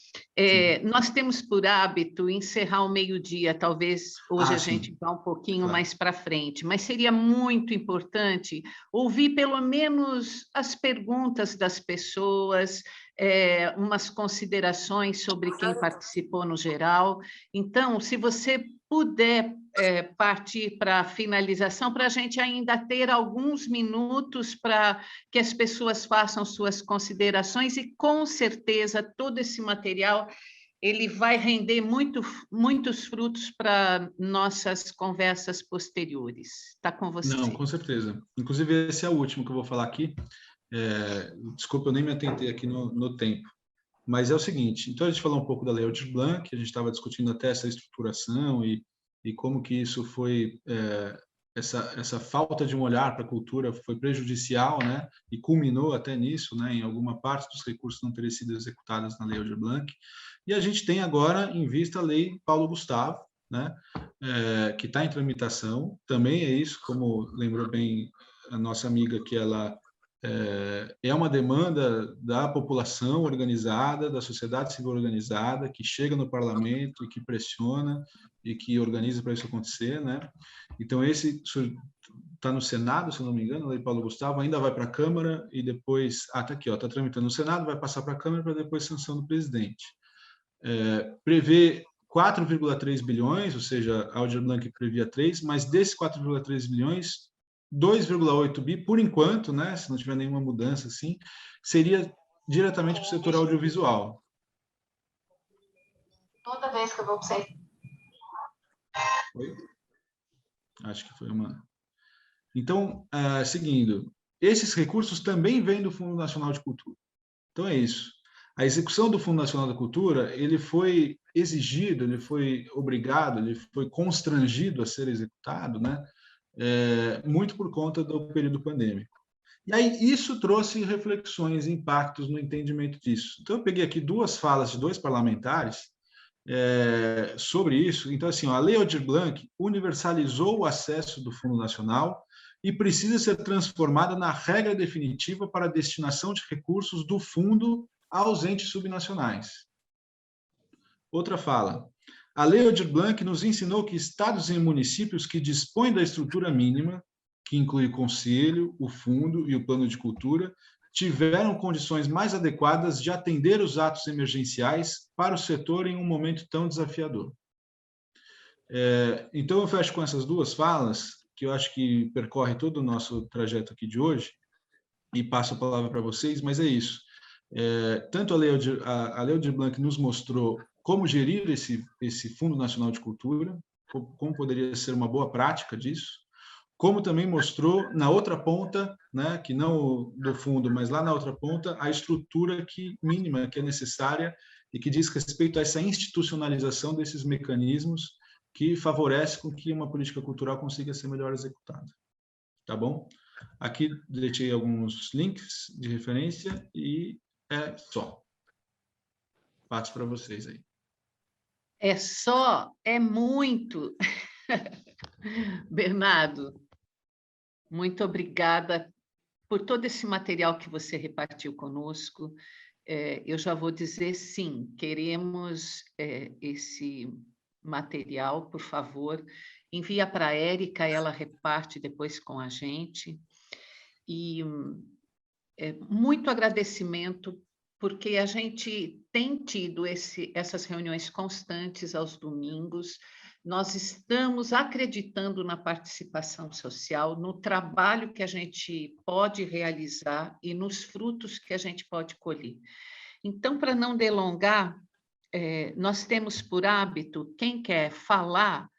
Nós temos por hábito encerrar o meio-dia, talvez hoje a gente vá um pouquinho mais para frente, mas seria muito importante ouvir pelo menos as perguntas das pessoas, umas considerações sobre quem participou no geral. Então, se você puder partir para a finalização, para a gente ainda ter alguns minutos para que as pessoas façam suas considerações, e com certeza todo esse material ele vai render muitos frutos para nossas conversas posteriores. Está com você. Não, com certeza. Inclusive, esse é o último que eu vou falar aqui. Desculpa, eu nem me atentei aqui no tempo. Mas é o seguinte, então a gente falou um pouco da Lei Aldir Blanc, a gente estava discutindo até essa estruturação e como que isso foi, essa falta de um olhar para a cultura foi prejudicial, né, e culminou até nisso, né, em alguma parte dos recursos não terem sido executados na Lei Aldir Blanc. E a gente tem agora em vista a Lei Paulo Gustavo, né, que está em tramitação, também é isso, como lembrou bem a nossa amiga, que ela é uma demanda da população organizada, da sociedade civil organizada, que chega no parlamento e que pressiona e que organiza para isso acontecer, né? Então, está no Senado, se não me engano, a Lei Paulo Gustavo, ainda vai para a Câmara e depois... está aqui, está tramitando no Senado, vai passar para a Câmara para depois sanção do presidente. Prevê 4,3 bilhões, ou seja, a Aldir Blanc previa 3, mas desses 4,3 bilhões, 2,8 bi, por enquanto, né, se não tiver nenhuma mudança assim, seria diretamente para o setor audiovisual. Toda vez que eu vou para você. Oi? Acho que foi uma... Então, seguindo, esses recursos também vêm do Fundo Nacional de Cultura. Então, é isso. A execução do Fundo Nacional da Cultura, ele foi exigido, ele foi obrigado, ele foi constrangido a ser executado, né? Muito por conta do período pandêmico. E aí, isso trouxe reflexões e impactos no entendimento disso. Então, eu peguei aqui 2 falas de 2 parlamentares sobre isso. Então, assim, a Lei Aldir Blanc universalizou o acesso do Fundo Nacional e precisa ser transformada na regra definitiva para a destinação de recursos do fundo aos entes subnacionais. Outra fala. A Lei Aldir Blanc nos ensinou que estados e municípios que dispõem da estrutura mínima, que inclui o Conselho, o Fundo e o Plano de Cultura, tiveram condições mais adequadas de atender os atos emergenciais para o setor em um momento tão desafiador. Então, eu fecho com essas 2 falas, que eu acho que percorre todo o nosso trajeto aqui de hoje, e passo a palavra para vocês, mas é isso. Tanto a Lei Aldir Blanc nos mostrou como gerir esse Fundo Nacional de Cultura, como poderia ser uma boa prática disso, como também mostrou na outra ponta, né, que não do fundo, mas lá na outra ponta, a estrutura mínima que é necessária e que diz respeito a essa institucionalização desses mecanismos que favorece com que uma política cultural consiga ser melhor executada. Tá bom? Aqui deixei alguns links de referência e é só. Passo para vocês aí. É só, é muito. Bernardo, muito obrigada por todo esse material que você repartiu conosco. Eu já vou dizer sim, queremos esse material, por favor, envia para a Érica, ela reparte depois com a gente. E muito agradecimento, porque a gente tem tido essas reuniões constantes aos domingos. Nós estamos acreditando na participação social, no trabalho que a gente pode realizar e nos frutos que a gente pode colher. Então, para não delongar, nós temos por hábito, quem quer falar,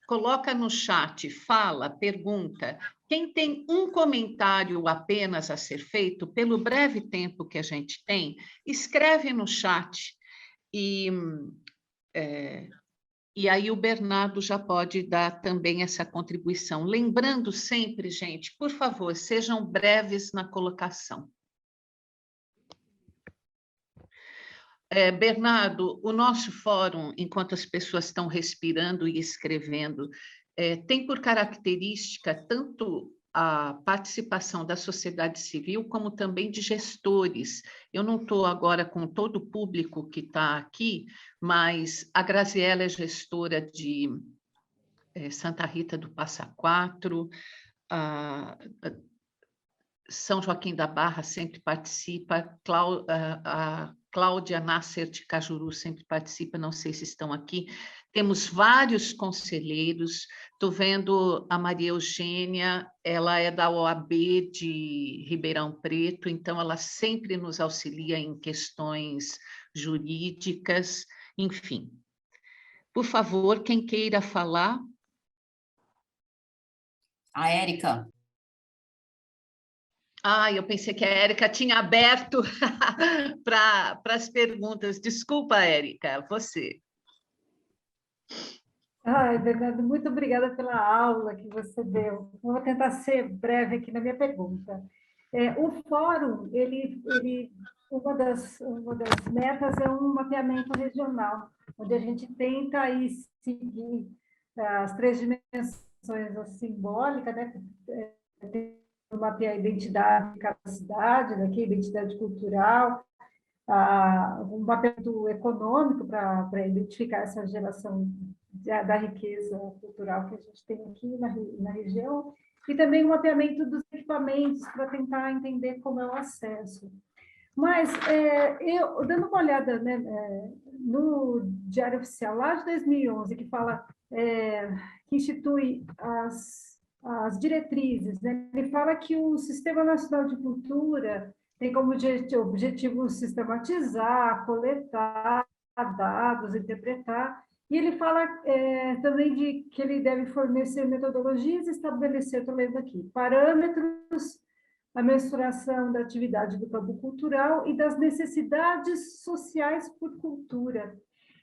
coloca no chat, fala, pergunta. Quem tem um comentário apenas a ser feito, pelo breve tempo que a gente tem, escreve no chat e aí o Bernardo já pode dar também essa contribuição. Lembrando sempre, gente, por favor, sejam breves na colocação. Bernardo, o nosso fórum, enquanto as pessoas estão respirando e escrevendo, tem por característica tanto a participação da sociedade civil, como também de gestores. Eu não estou agora com todo o público que está aqui, mas a Graziela é gestora de Santa Rita do Passa Quatro, São Joaquim da Barra sempre participa, a Cláudia Nasser de Cajuru sempre participa, não sei se estão aqui. Temos vários conselheiros, estou vendo a Maria Eugênia, ela é da OAB de Ribeirão Preto, então ela sempre nos auxilia em questões jurídicas, enfim. Por favor, quem queira falar? A Érica. Eu pensei que a Érica tinha aberto para as perguntas. Desculpa, Érica, você. Bernardo, muito obrigada pela aula que você deu. Vou tentar ser breve aqui na minha pergunta. O fórum, uma das metas é um mapeamento regional, onde a gente tenta aí seguir as 3 dimensões, a simbólica, né? Mapear a identidade de cada cidade, daqui, a identidade cultural, um mapeamento econômico para identificar essa geração da riqueza cultural que a gente tem aqui na região, e também o mapeamento dos equipamentos para tentar entender como é o acesso. Mas, eu dando uma olhada, né, no Diário Oficial, lá de 2011, que fala, que institui as diretrizes, né? Ele fala que o Sistema Nacional de Cultura tem como objetivo sistematizar, coletar dados, interpretar, e ele fala também de que ele deve fornecer metodologias e estabelecer, estou lendo aqui, parâmetros, a mensuração da atividade do campo cultural e das necessidades sociais por cultura.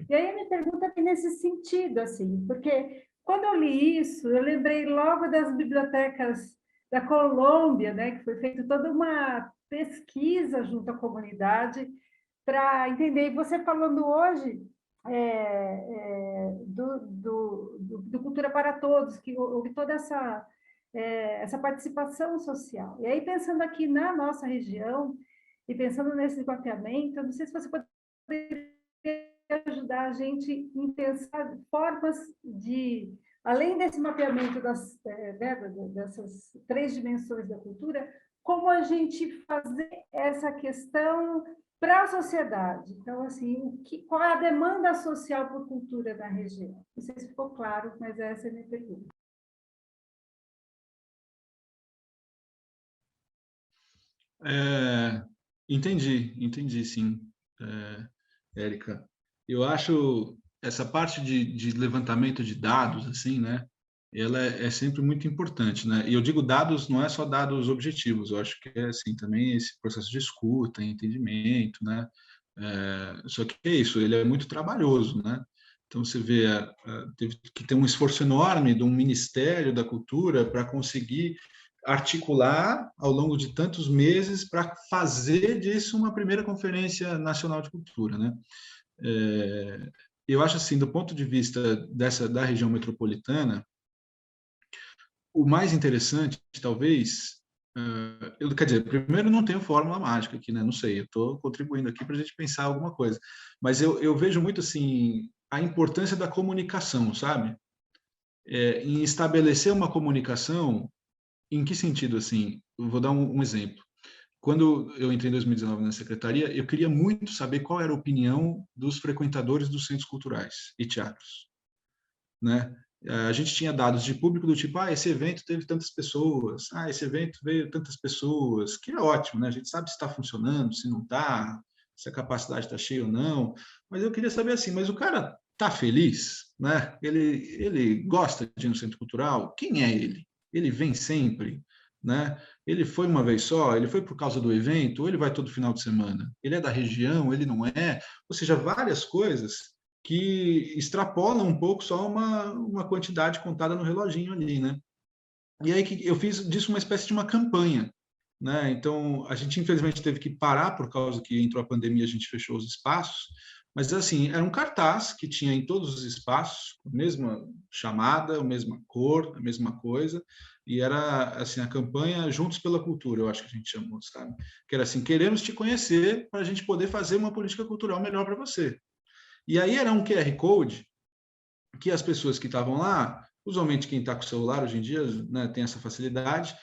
E aí a minha pergunta é nesse sentido, assim, porque quando eu li isso, eu lembrei logo das bibliotecas da Colômbia, né, que foi feita toda uma pesquisa junto à comunidade para entender. E você falando hoje do Cultura para Todos, que houve toda essa participação social. E aí, pensando aqui na nossa região, e pensando nesse mapeamento, eu não sei se você poderia ajudar a gente em pensar formas de, além desse mapeamento dessas 3 dimensões da cultura, como a gente fazer essa questão para a sociedade. Então, assim, qual é a demanda social por cultura na região? Não sei se ficou claro, mas essa é a minha pergunta. Entendi, sim, Érica. Eu acho essa parte de levantamento de dados, assim, né? Ela é sempre muito importante, né? E eu digo dados, não é só dados objetivos, eu acho que é, assim, também esse processo de escuta, entendimento, né? Só que é isso, ele é muito trabalhoso, né? Então, você vê, teve que ter um esforço enorme de um Ministério da Cultura para conseguir articular ao longo de tantos meses para fazer disso uma primeira Conferência Nacional de Cultura, né? Eu acho assim, do ponto de vista da região metropolitana, o mais interessante, talvez, quer dizer, primeiro não tenho fórmula mágica aqui, né? Não sei, eu estou contribuindo aqui para a gente pensar alguma coisa, mas eu vejo muito assim a importância da comunicação, sabe? Em estabelecer uma comunicação. Em que sentido, assim? Eu vou dar um exemplo. Quando eu entrei em 2019 na secretaria, eu queria muito saber qual era a opinião dos frequentadores dos centros culturais e teatros, né? A gente tinha dados de público do tipo, esse evento teve tantas pessoas, esse evento veio tantas pessoas, que é ótimo, né? A gente sabe se está funcionando, se não está, se a capacidade está cheia ou não, mas eu queria saber assim, mas o cara está feliz, né? Ele gosta de ir no centro cultural? Quem é ele? Ele vem sempre, né? Ele foi uma vez só? Ele foi por causa do evento? Ou ele vai todo final de semana? Ele é da região? Ele não é? Ou seja, várias coisas que extrapolam um pouco só uma quantidade contada no reloginho ali, né? E aí eu fiz disso uma espécie de uma campanha, né? Então, a gente infelizmente teve que parar por causa que entrou a pandemia, a gente fechou os espaços, mas assim, era um cartaz que tinha em todos os espaços a mesma chamada, a mesma cor, a mesma coisa, e era assim a campanha Juntos pela Cultura, eu acho que a gente chamou, sabe? Que era assim, queremos te conhecer para a gente poder fazer uma política cultural melhor para você. E aí era um QR Code que as pessoas que estavam lá, usualmente quem está com o celular hoje em dia, né, tem essa facilidade,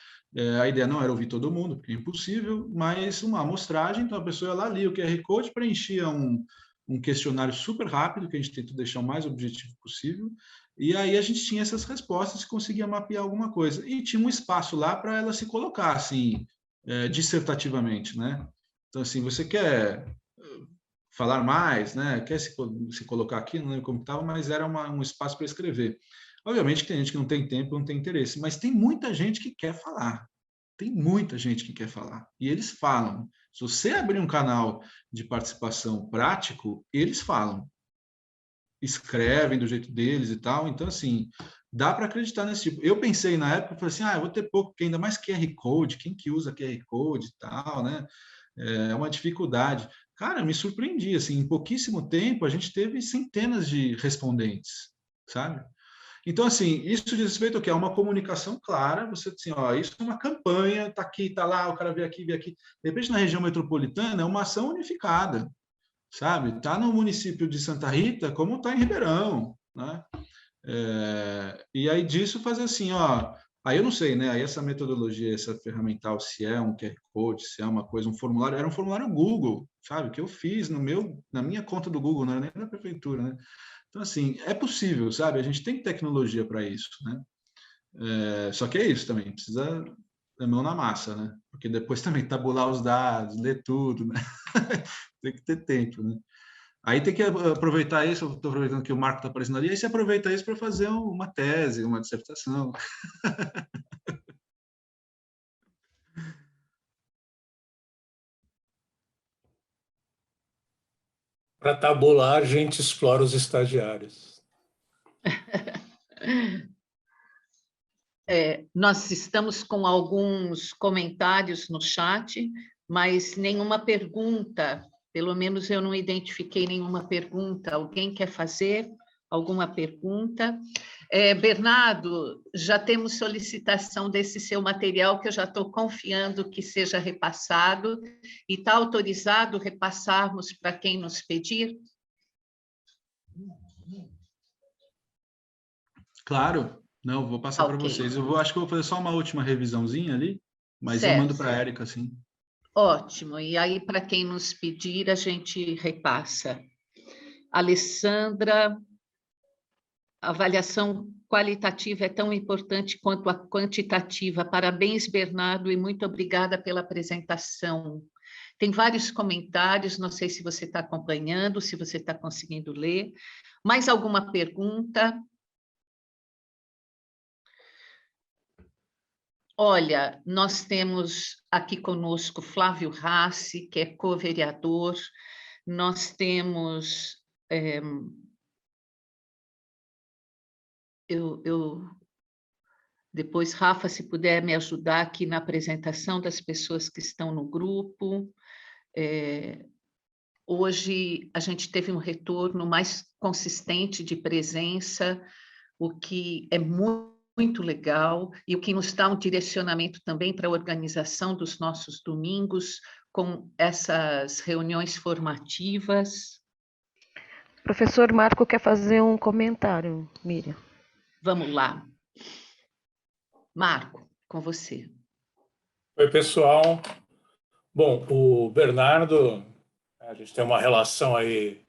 a ideia não era ouvir todo mundo, porque é impossível, mas uma amostragem, então a pessoa ia lá, lia o QR Code, preenchia um questionário super rápido, que a gente tentou deixar o mais objetivo possível, e aí a gente tinha essas respostas e conseguia mapear alguma coisa. E tinha um espaço lá para ela se colocar, assim, dissertativamente, né? Então, assim, você quer falar mais, né? Quer se colocar aqui, não lembro como estava, mas era um espaço para escrever. Obviamente que tem gente que não tem tempo, não tem interesse, mas tem muita gente que quer falar. Tem muita gente que quer falar. E eles falam. Se você abrir um canal de participação prático, eles falam. Escrevem do jeito deles e tal. Então, assim, dá para acreditar nesse tipo. Eu pensei na época, falei assim, eu vou ter pouco, ainda mais QR Code, quem que usa QR Code e tal, né? É uma dificuldade. Cara, me surpreendi, assim, em pouquíssimo tempo a gente teve centenas de respondentes, sabe? Então, assim, isso diz respeito ao quê? É uma comunicação clara, você assim, isso é uma campanha, tá aqui, tá lá, o cara vê aqui. De repente, na região metropolitana, é uma ação unificada, sabe? Tá no município de Santa Rita, como tá em Ribeirão, né? E aí disso fazer assim, ó, aí eu não sei, né? Aí essa metodologia, essa ferramental, se é um QR Code, se é uma coisa, um formulário, era um formulário Google, sabe? Que eu fiz na minha conta do Google, não era nem na prefeitura, né? Então, assim, é possível, sabe? A gente tem tecnologia para isso, né? Só que é isso também, precisa da mão na massa, né? Porque depois também tabular os dados, ler tudo, né? Tem que ter tempo, né? Aí tem que aproveitar isso, eu estou aproveitando que o Marco está aparecendo ali, aí você aproveita isso para fazer uma tese, uma dissertação. Para tabular, a gente explora os estagiários. Nós estamos com alguns comentários no chat, mas nenhuma pergunta, pelo menos eu não identifiquei nenhuma pergunta. Alguém quer fazer alguma pergunta? Bernardo, já temos solicitação desse seu material, que eu já estou confiando que seja repassado, e está autorizado repassarmos para quem nos pedir? Claro, não, vou passar para Ok. vocês. Acho que eu vou fazer só uma última revisãozinha ali, mas eu Certo. mando para a Érica, sim. Ótimo, e aí para quem nos pedir, a gente repassa. Alessandra, a avaliação qualitativa é tão importante quanto a quantitativa. Parabéns, Bernardo, e muito obrigada pela apresentação. Tem vários comentários, não sei se você está acompanhando, se você está conseguindo ler. Mais alguma pergunta? Olha, nós temos aqui conosco Flávio Rassi, que é co-vereador, nós temos... Depois, Rafa, se puder me ajudar aqui na apresentação das pessoas que estão no grupo. Hoje, a gente teve um retorno mais consistente de presença, o que é muito legal, e o que nos dá um direcionamento também para a organização dos nossos domingos, com essas reuniões formativas. Professor Marco quer fazer um comentário, Miriam. Vamos lá. Marco, com você. Oi, pessoal. Bom, o Bernardo, a gente tem uma relação aí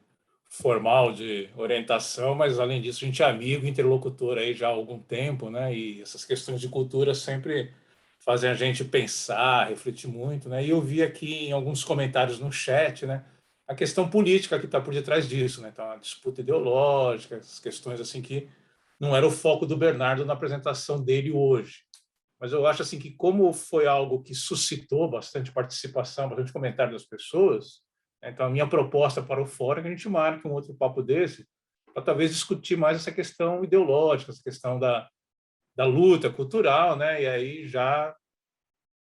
formal de orientação, mas além disso a gente é amigo, interlocutor aí já há algum tempo, né? E essas questões de cultura sempre fazem a gente pensar, refletir muito, né? E eu vi aqui em alguns comentários no chat, né, a questão política que está por detrás disso, né? Então, a disputa ideológica, essas questões assim que não era o foco do Bernardo na apresentação dele hoje. Mas eu acho assim que como foi algo que suscitou bastante participação, bastante comentário das pessoas, então a minha proposta para o fórum é que a gente marque um outro papo desse para talvez discutir mais essa questão ideológica, essa questão da luta cultural, né? E aí já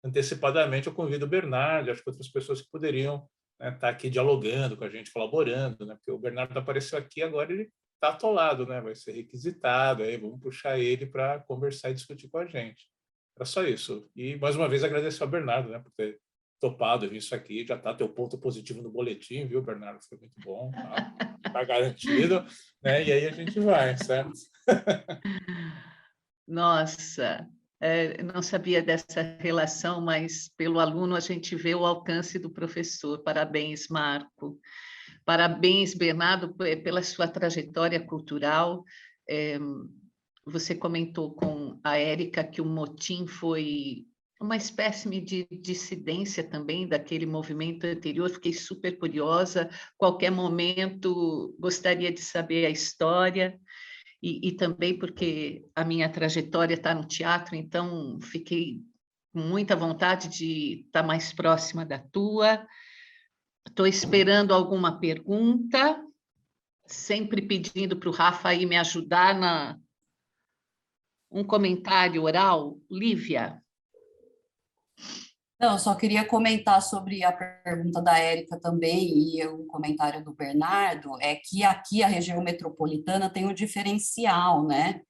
antecipadamente eu convido o Bernardo, acho que outras pessoas que poderiam, né, estar aqui dialogando com a gente, colaborando, né? Porque o Bernardo apareceu aqui, agora ele está atolado, né? Vai ser requisitado, aí vamos puxar ele para conversar e discutir com a gente. Era só isso. E, mais uma vez, agradecer ao Bernardo, né, por ter topado vir isso aqui. Já está teu ponto positivo no boletim, viu, Bernardo? Foi muito bom. Tá garantido. Né? E aí a gente vai, certo? Nossa, não sabia dessa relação, mas pelo aluno a gente vê o alcance do professor. Parabéns, Marco. Parabéns, Bernardo, pela sua trajetória cultural. Você comentou com a Érica que o motim foi uma espécie de dissidência também daquele movimento anterior. Fiquei super curiosa. Qualquer momento gostaria de saber a história. E também porque a minha trajetória está no teatro, então fiquei com muita vontade de estar mais próxima da tua. Estou esperando alguma pergunta, sempre pedindo para o Rafa aí me ajudar um comentário oral. Lívia? Não, eu só queria comentar sobre a pergunta da Érica também e o comentário do Bernardo, é que aqui a região metropolitana tem um diferencial, né?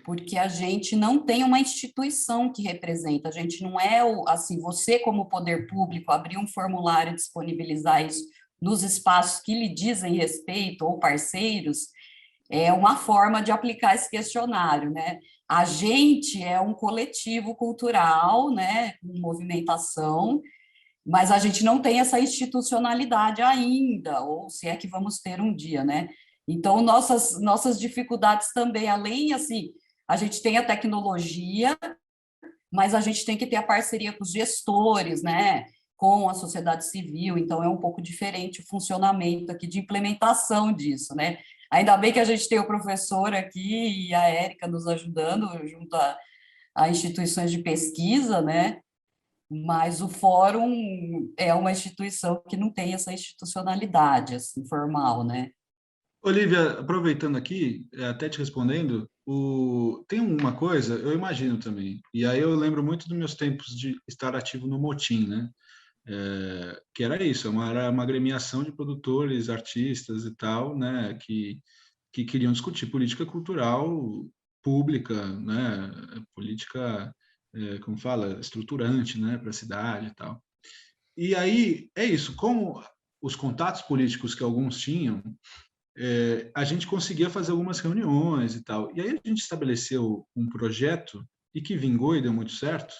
Porque a gente não tem uma instituição que representa, a gente não é, assim, você como poder público abrir um formulário e disponibilizar isso nos espaços que lhe dizem respeito ou parceiros, é uma forma de aplicar esse questionário, né? A gente é um coletivo cultural, né, com movimentação, mas a gente não tem essa institucionalidade ainda, ou se é que vamos ter um dia, né? Então, nossas dificuldades também, além, assim, a gente tem a tecnologia, mas a gente tem que ter a parceria com os gestores, né? Com a sociedade civil, então é um pouco diferente o funcionamento aqui de implementação disso, né? Ainda bem que a gente tem o professor aqui e a Érica nos ajudando junto a instituições de pesquisa, né? Mas o fórum é uma instituição que não tem essa institucionalidade assim, formal, né? Olivia, aproveitando aqui, até te respondendo, tem uma coisa, eu imagino também, e aí eu lembro muito dos meus tempos de estar ativo no Motim, né? Que era isso, era uma agremiação de produtores, artistas e tal, né? Que queriam discutir política cultural pública, né? Política, como fala, estruturante, né? Para a cidade e tal. E aí, é isso, como os contatos políticos que alguns tinham, a gente conseguia fazer algumas reuniões e tal. E aí a gente estabeleceu um projeto e que vingou e deu muito certo,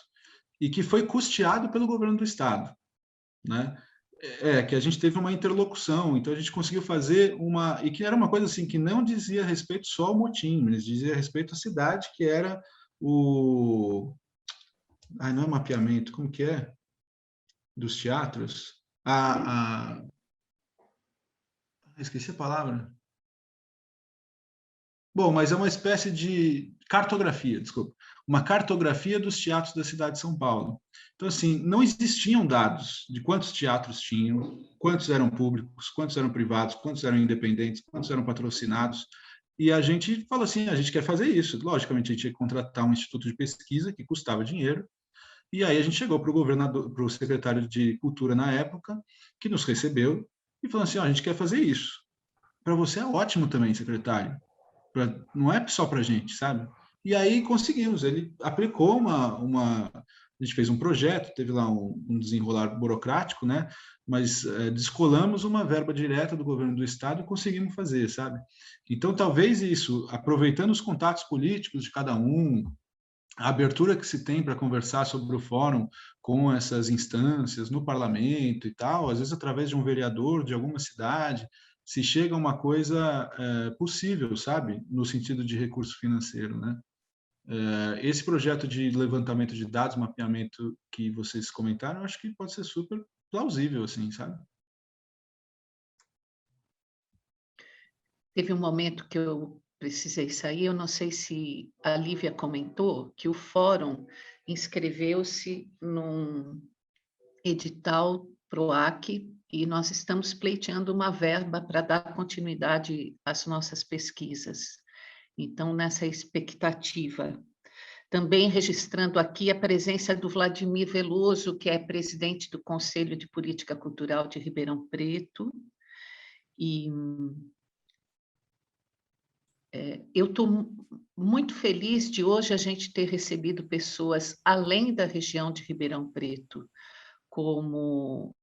e que foi custeado pelo governo do estado, né? Que a gente teve uma interlocução, então a gente conseguiu fazer e que era uma coisa assim, que não dizia respeito só ao Motim, mas dizia respeito à cidade, que era não é mapeamento, como que é? Dos teatros? Esqueci a palavra. Bom, mas é uma espécie de cartografia, desculpa. Uma cartografia dos teatros da cidade de São Paulo. Então, assim, não existiam dados de quantos teatros tinham, quantos eram públicos, quantos eram privados, quantos eram independentes, quantos eram patrocinados. E a gente falou assim, a gente quer fazer isso. Logicamente, a gente tinha que contratar um instituto de pesquisa que custava dinheiro. E aí a gente chegou para o governador, para o secretário de Cultura na época, que nos recebeu, e falou assim, a gente quer fazer isso. Para você é ótimo também, secretário. Não é só para a gente, sabe? E aí conseguimos. Ele aplicou a gente fez um projeto, teve lá um desenrolar burocrático, né? Mas descolamos uma verba direta do governo do estado e conseguimos fazer, sabe? Então, talvez isso, aproveitando os contatos políticos de cada um, a abertura que se tem para conversar sobre o fórum com essas instâncias no parlamento e tal, às vezes através de um vereador de alguma cidade, se chega a uma coisa possível, sabe? No sentido de recurso financeiro, né? Esse projeto de levantamento de dados, mapeamento que vocês comentaram, eu acho que pode ser super plausível, assim, sabe? Teve um momento que eu precisei sair, eu não sei se a Lívia comentou, que o fórum inscreveu-se num edital PROAC e nós estamos pleiteando uma verba para dar continuidade às nossas pesquisas. Então, nessa expectativa. Também registrando aqui a presença do Vladimir Veloso, que é presidente do Conselho de Política Cultural de Ribeirão Preto. E eu estou muito feliz de hoje a gente ter recebido pessoas além da região de Ribeirão Preto, como,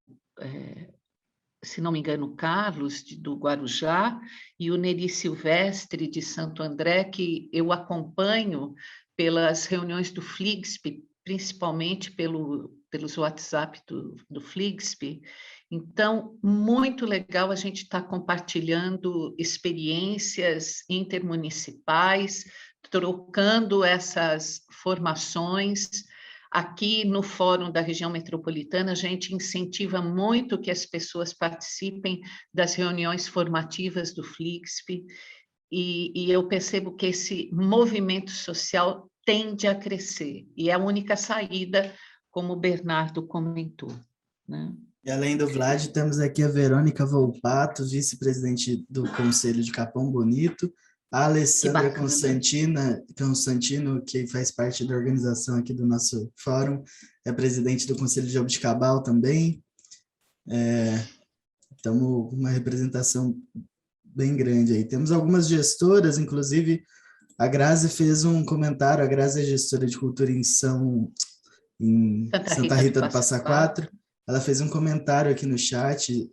se não me engano, Carlos, do Guarujá, e o Neri Silvestre, de Santo André, que eu acompanho pelas reuniões do FLIGSP, principalmente pelos WhatsApp do FLIGSP. Então, muito legal a gente estar compartilhando experiências intermunicipais, trocando essas formações. Aqui no Fórum da Região Metropolitana, a gente incentiva muito que as pessoas participem das reuniões formativas do FLIGSP, e eu percebo que esse movimento social tende a crescer, e é a única saída, como o Bernardo comentou, né? E além do Vlad, temos aqui a Verônica Volpato, vice-presidente do Conselho de Capão Bonito, a Alessandra Constantino, que faz parte da organização aqui do nosso fórum, é presidente do Conselho de Jabuticabal também. Estamos com uma representação bem grande aí. Temos algumas gestoras, inclusive a Grazi fez um comentário, a Grazi é gestora de cultura em Santa Rita do Passa Quatro. Ela fez um comentário aqui no chat,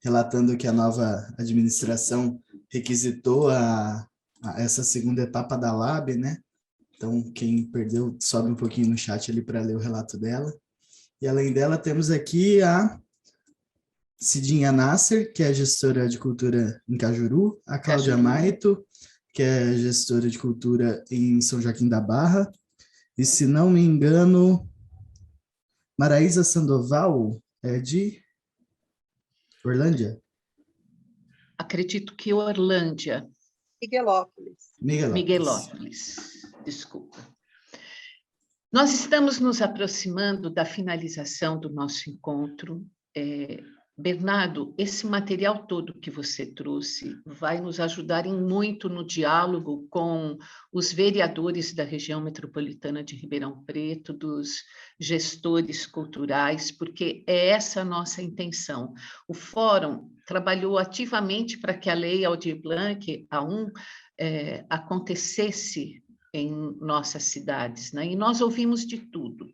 relatando que a nova administração requisitou essa segunda etapa da LAB, né? Então, quem perdeu, sobe um pouquinho no chat ali para ler o relato dela. E além dela, temos aqui a Cidinha Nasser, que é gestora de cultura em Cajuru, a Cláudia Maito, que é gestora de cultura em São Joaquim da Barra, e, se não me engano, Maraísa Sandoval é de Orlândia? Acredito que Orlândia. Miguelópolis, desculpa. Nós estamos nos aproximando da finalização do nosso encontro. Bernardo, esse material todo que você trouxe vai nos ajudar muito no diálogo com os vereadores da região metropolitana de Ribeirão Preto, dos gestores culturais, porque é essa a nossa intenção. O Fórum trabalhou ativamente para que a Lei Aldir Blanc, acontecesse em nossas cidades, né? E nós ouvimos de tudo,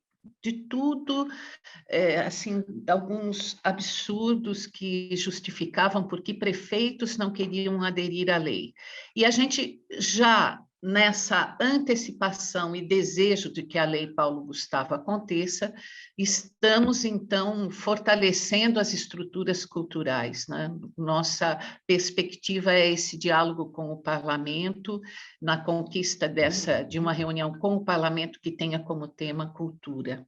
assim, alguns absurdos que justificavam por que prefeitos não queriam aderir à lei. E a gente já, nessa antecipação e desejo de que a Lei Paulo Gustavo aconteça, estamos, então, fortalecendo as estruturas culturais, né? Nossa perspectiva é esse diálogo com o parlamento, na conquista de uma reunião com o parlamento que tenha como tema cultura.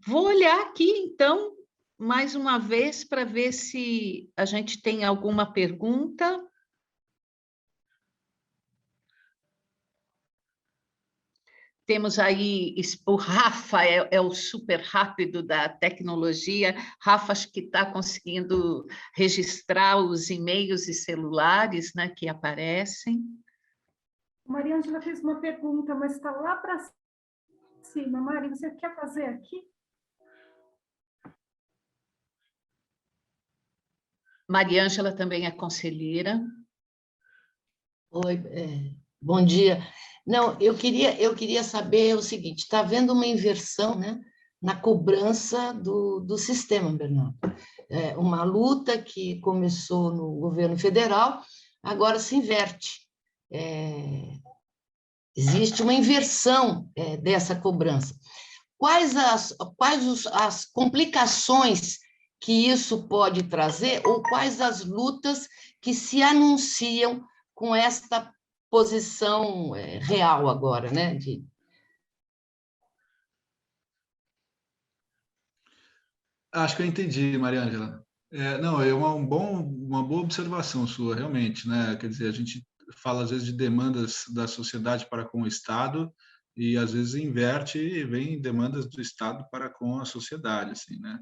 Vou olhar aqui, então, mais uma vez, para ver se a gente tem alguma pergunta. Temos aí, o Rafa é o super rápido da tecnologia. Rafa, acho que está conseguindo registrar os e-mails e celulares, né, que aparecem. Maria Ângela fez uma pergunta, mas está lá para cima. Mari, você quer fazer aqui? Maria Ângela também é conselheira. Oi, bom dia. Não, eu queria saber o seguinte, está havendo uma inversão, né, na cobrança do sistema, Bernardo. Uma luta que começou no governo federal, agora se inverte. Existe uma inversão dessa cobrança. Quais as complicações que isso pode trazer, ou quais as lutas que se anunciam com esta posição real agora, né? Acho que eu entendi, Maria Ângela. Não, é uma boa observação sua, realmente, né? Quer dizer, a gente fala às vezes de demandas da sociedade para com o Estado e às vezes inverte e vem demandas do Estado para com a sociedade, assim, né?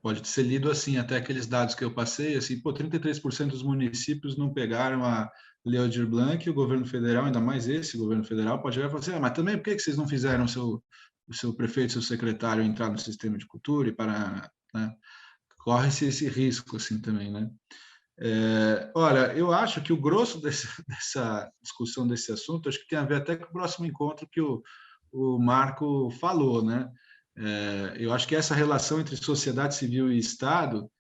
Pode ser lido assim, até aqueles dados que eu passei, assim, 33% dos municípios não pegaram a Lei Aldir Blanc, e o governo federal, ainda mais esse governo federal, pode olhar e falar assim, mas também por que vocês não fizeram o seu prefeito, seu secretário entrar no sistema de cultura e para, né? Corre-se esse risco, assim, também, né? Olha, eu acho que o grosso dessa discussão desse assunto, acho que tem a ver até com o próximo encontro que o Marco falou, né? Eu acho que essa relação entre sociedade civil e Estado,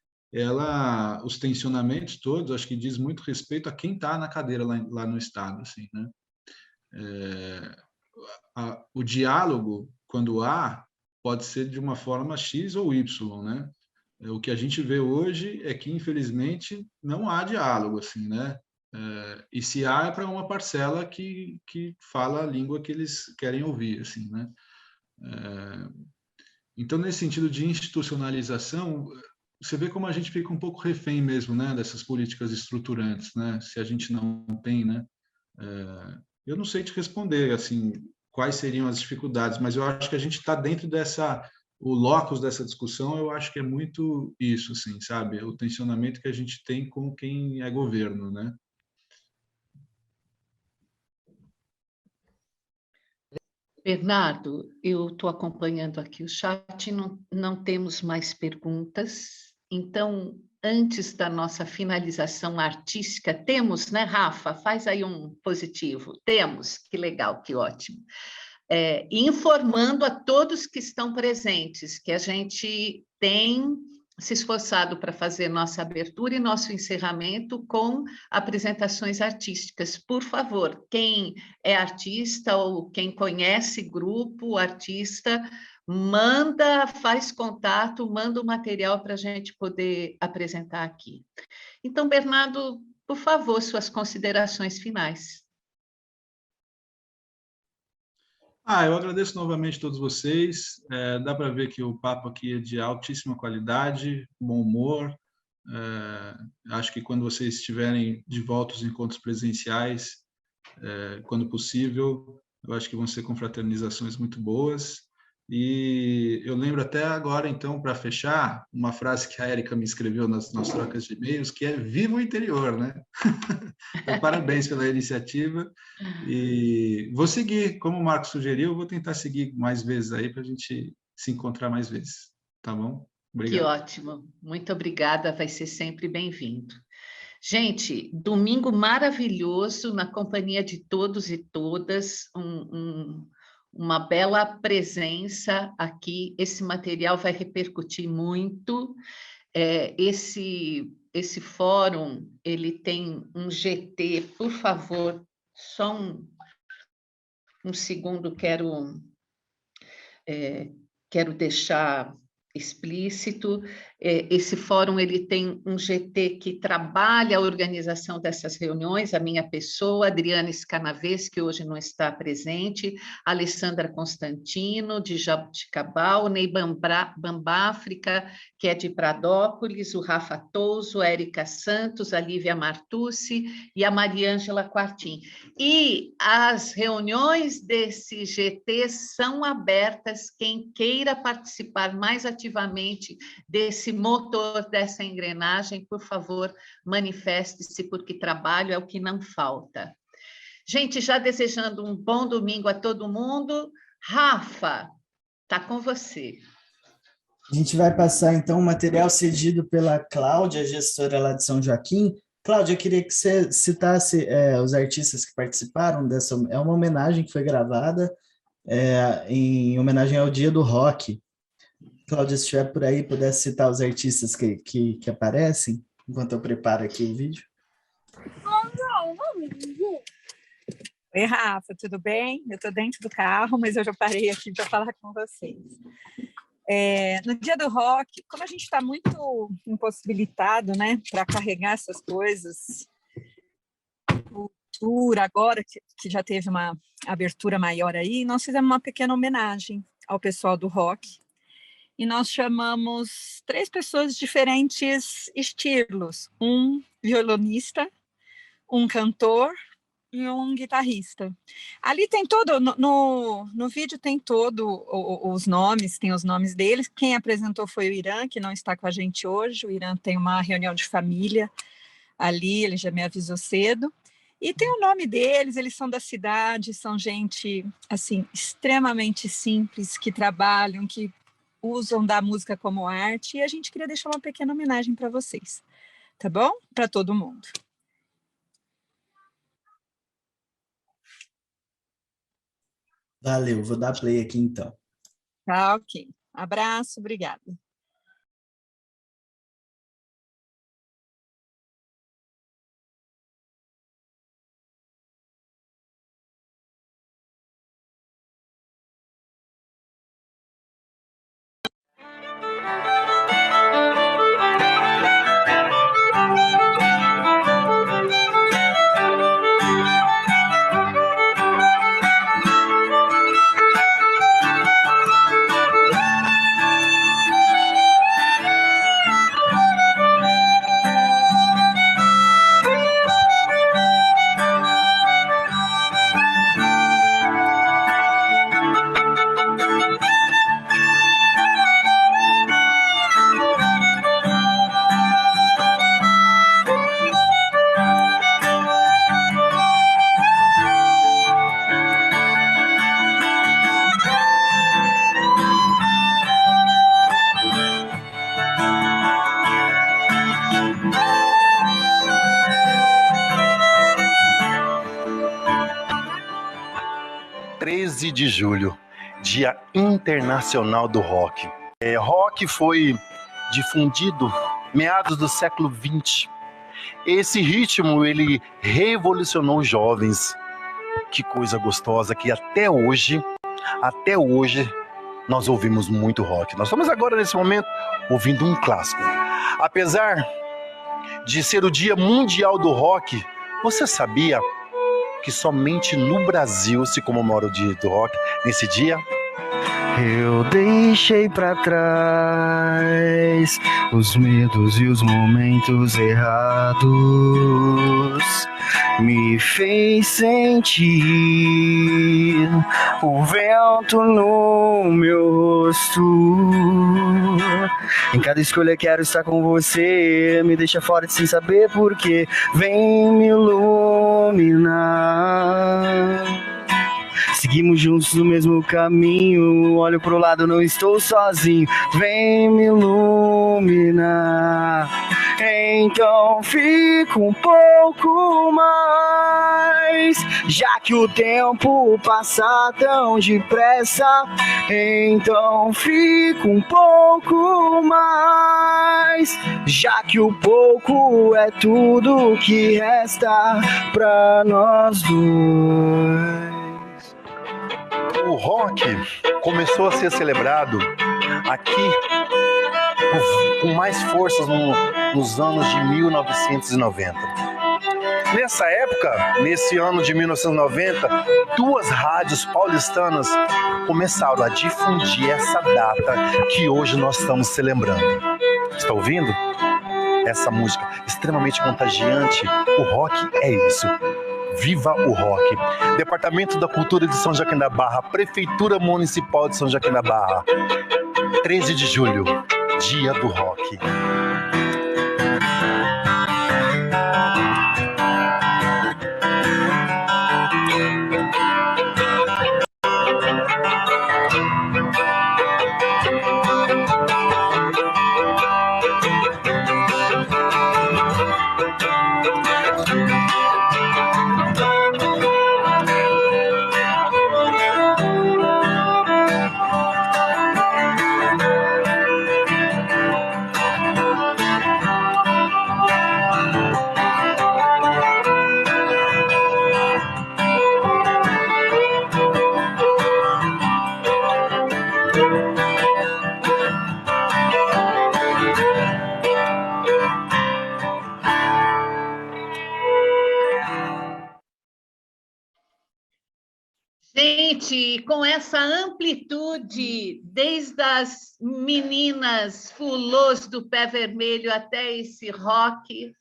os tensionamentos todos, acho que diz muito respeito a quem está na cadeira lá no Estado, assim, né? O diálogo, quando há, pode ser de uma forma X ou Y, né? O que a gente vê hoje é que, infelizmente, não há diálogo, assim, né? E se há, é para uma parcela que fala a língua que eles querem ouvir, assim, né? Então, nesse sentido de institucionalização, você vê como a gente fica um pouco refém mesmo, né, dessas políticas estruturantes, né, se a gente não tem, né. Eu não sei te responder, assim, quais seriam as dificuldades, mas eu acho que a gente está dentro o locus dessa discussão, eu acho que é muito isso, assim, sabe, o tensionamento que a gente tem com quem é governo, né. Bernardo, eu estou acompanhando aqui o chat, não temos mais perguntas, então, antes da nossa finalização artística, temos, né, Rafa? Faz aí um positivo. Temos, que legal, que ótimo. informando a todos que estão presentes que a gente tem se esforçado para fazer nossa abertura e nosso encerramento com apresentações artísticas. Por favor, quem é artista ou quem conhece grupo, artista, faz contato, manda o material para a gente poder apresentar aqui. Então, Bernardo, por favor, suas considerações finais. Eu agradeço novamente a todos vocês. Dá para ver que o papo aqui é de altíssima qualidade, bom humor. Acho que quando vocês estiverem de volta aos encontros presenciais, quando possível, eu acho que vão ser confraternizações muito boas. E eu lembro até agora, então, para fechar, uma frase que a Érica me escreveu nas trocas de e-mails, que é "Viva o interior", né? Então, parabéns pela iniciativa. E vou seguir, como o Marco sugeriu, vou tentar seguir mais vezes aí para a gente se encontrar mais vezes. Tá bom? Obrigado. Que ótimo. Muito obrigada, vai ser sempre bem-vindo. Gente, domingo maravilhoso, na companhia de todos e todas, uma bela presença aqui. Esse material vai repercutir muito. Esse fórum, ele tem um GT, por favor, só um segundo, quero deixar explícito. Esse fórum ele tem um GT que trabalha a organização dessas reuniões, a minha pessoa, Adriana Scanavês, que hoje não está presente, Alessandra Constantino, de Jabuticabal, Ney Bambáfrica, que é de Pradópolis, o Rafa Touso, a Érica Santos, a Lívia Martucci e a Mariângela Quartim. E as reuniões desse GT são abertas, quem queira participar mais ativamente desse motor, dessa engrenagem, por favor, manifeste-se, porque trabalho é o que não falta. Gente, já desejando um bom domingo a todo mundo. Rafa, está com você. A gente vai passar, então, o material cedido pela Cláudia, gestora lá de São Joaquim. Cláudia, eu queria que você citasse os artistas que participaram dessa... É uma homenagem que foi gravada em homenagem ao Dia do Rock. Cláudia, se estiver por aí, pudesse citar os artistas que aparecem, enquanto eu preparo aqui o vídeo. Oi, Rafa, tudo bem? Eu estou dentro do carro, mas eu já parei aqui para falar com vocês. No Dia do Rock, como a gente está muito impossibilitado, né, para carregar essas coisas, cultura, agora que já teve uma abertura maior aí, nós fizemos uma pequena homenagem ao pessoal do rock, e nós chamamos 3 pessoas de diferentes estilos, um violonista, um cantor e um guitarrista. Ali tem todo, no vídeo tem todo os nomes, tem os nomes deles. Quem apresentou foi o Irã, que não está com a gente hoje. O Irã tem uma reunião de família ali, ele já me avisou cedo. E tem o nome deles, eles são da cidade, são gente, assim, extremamente simples, que trabalham, que usam da música como arte, e a gente queria deixar uma pequena homenagem para vocês, tá bom? Para todo mundo. Valeu, vou dar play aqui então. Tá, ok. Abraço, obrigada. de julho, Dia Internacional do Rock. Rock foi difundido meados do século XX. Esse ritmo, ele revolucionou os jovens. Que coisa gostosa que até hoje, nós ouvimos muito rock. Nós estamos agora, nesse momento, ouvindo um clássico. Apesar de ser o Dia Mundial do Rock, você sabia que somente no Brasil se comemora o Dia do Rock nesse dia? Eu deixei pra trás os medos e os momentos errados. Me fez sentir o vento no meu rosto. Em cada escolha quero estar com você. Me deixa forte sem saber porquê. Vem me iluminar. Seguimos juntos no mesmo caminho. Olho pro lado, não estou sozinho. Vem me iluminar. Então fica um pouco mais, já que o tempo passa tão depressa. Então fica um pouco mais, já que o pouco é tudo que resta pra nós dois. O rock começou a ser celebrado aqui com mais forças nos anos de 1990. Nessa época, nesse ano de 1990, 2 rádios paulistanas começaram a difundir essa data que hoje nós estamos celebrando. Está ouvindo? Essa música extremamente contagiante. O rock é isso. Viva o rock! Departamento da Cultura de São Joaquim da Barra, Prefeitura Municipal de São Joaquim da Barra. 13 de julho, Dia do Rock. Gente, com essa amplitude, desde as meninas fulôs do pé vermelho até esse rock,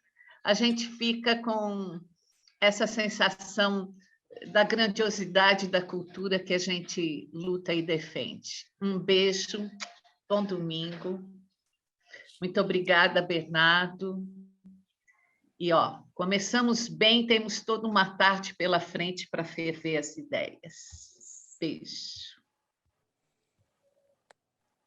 a gente fica com essa sensação da grandiosidade da cultura que a gente luta e defende. Um beijo, bom domingo. Muito obrigada, Bernardo. E, começamos bem, temos toda uma tarde pela frente para ferver as ideias. Beijo.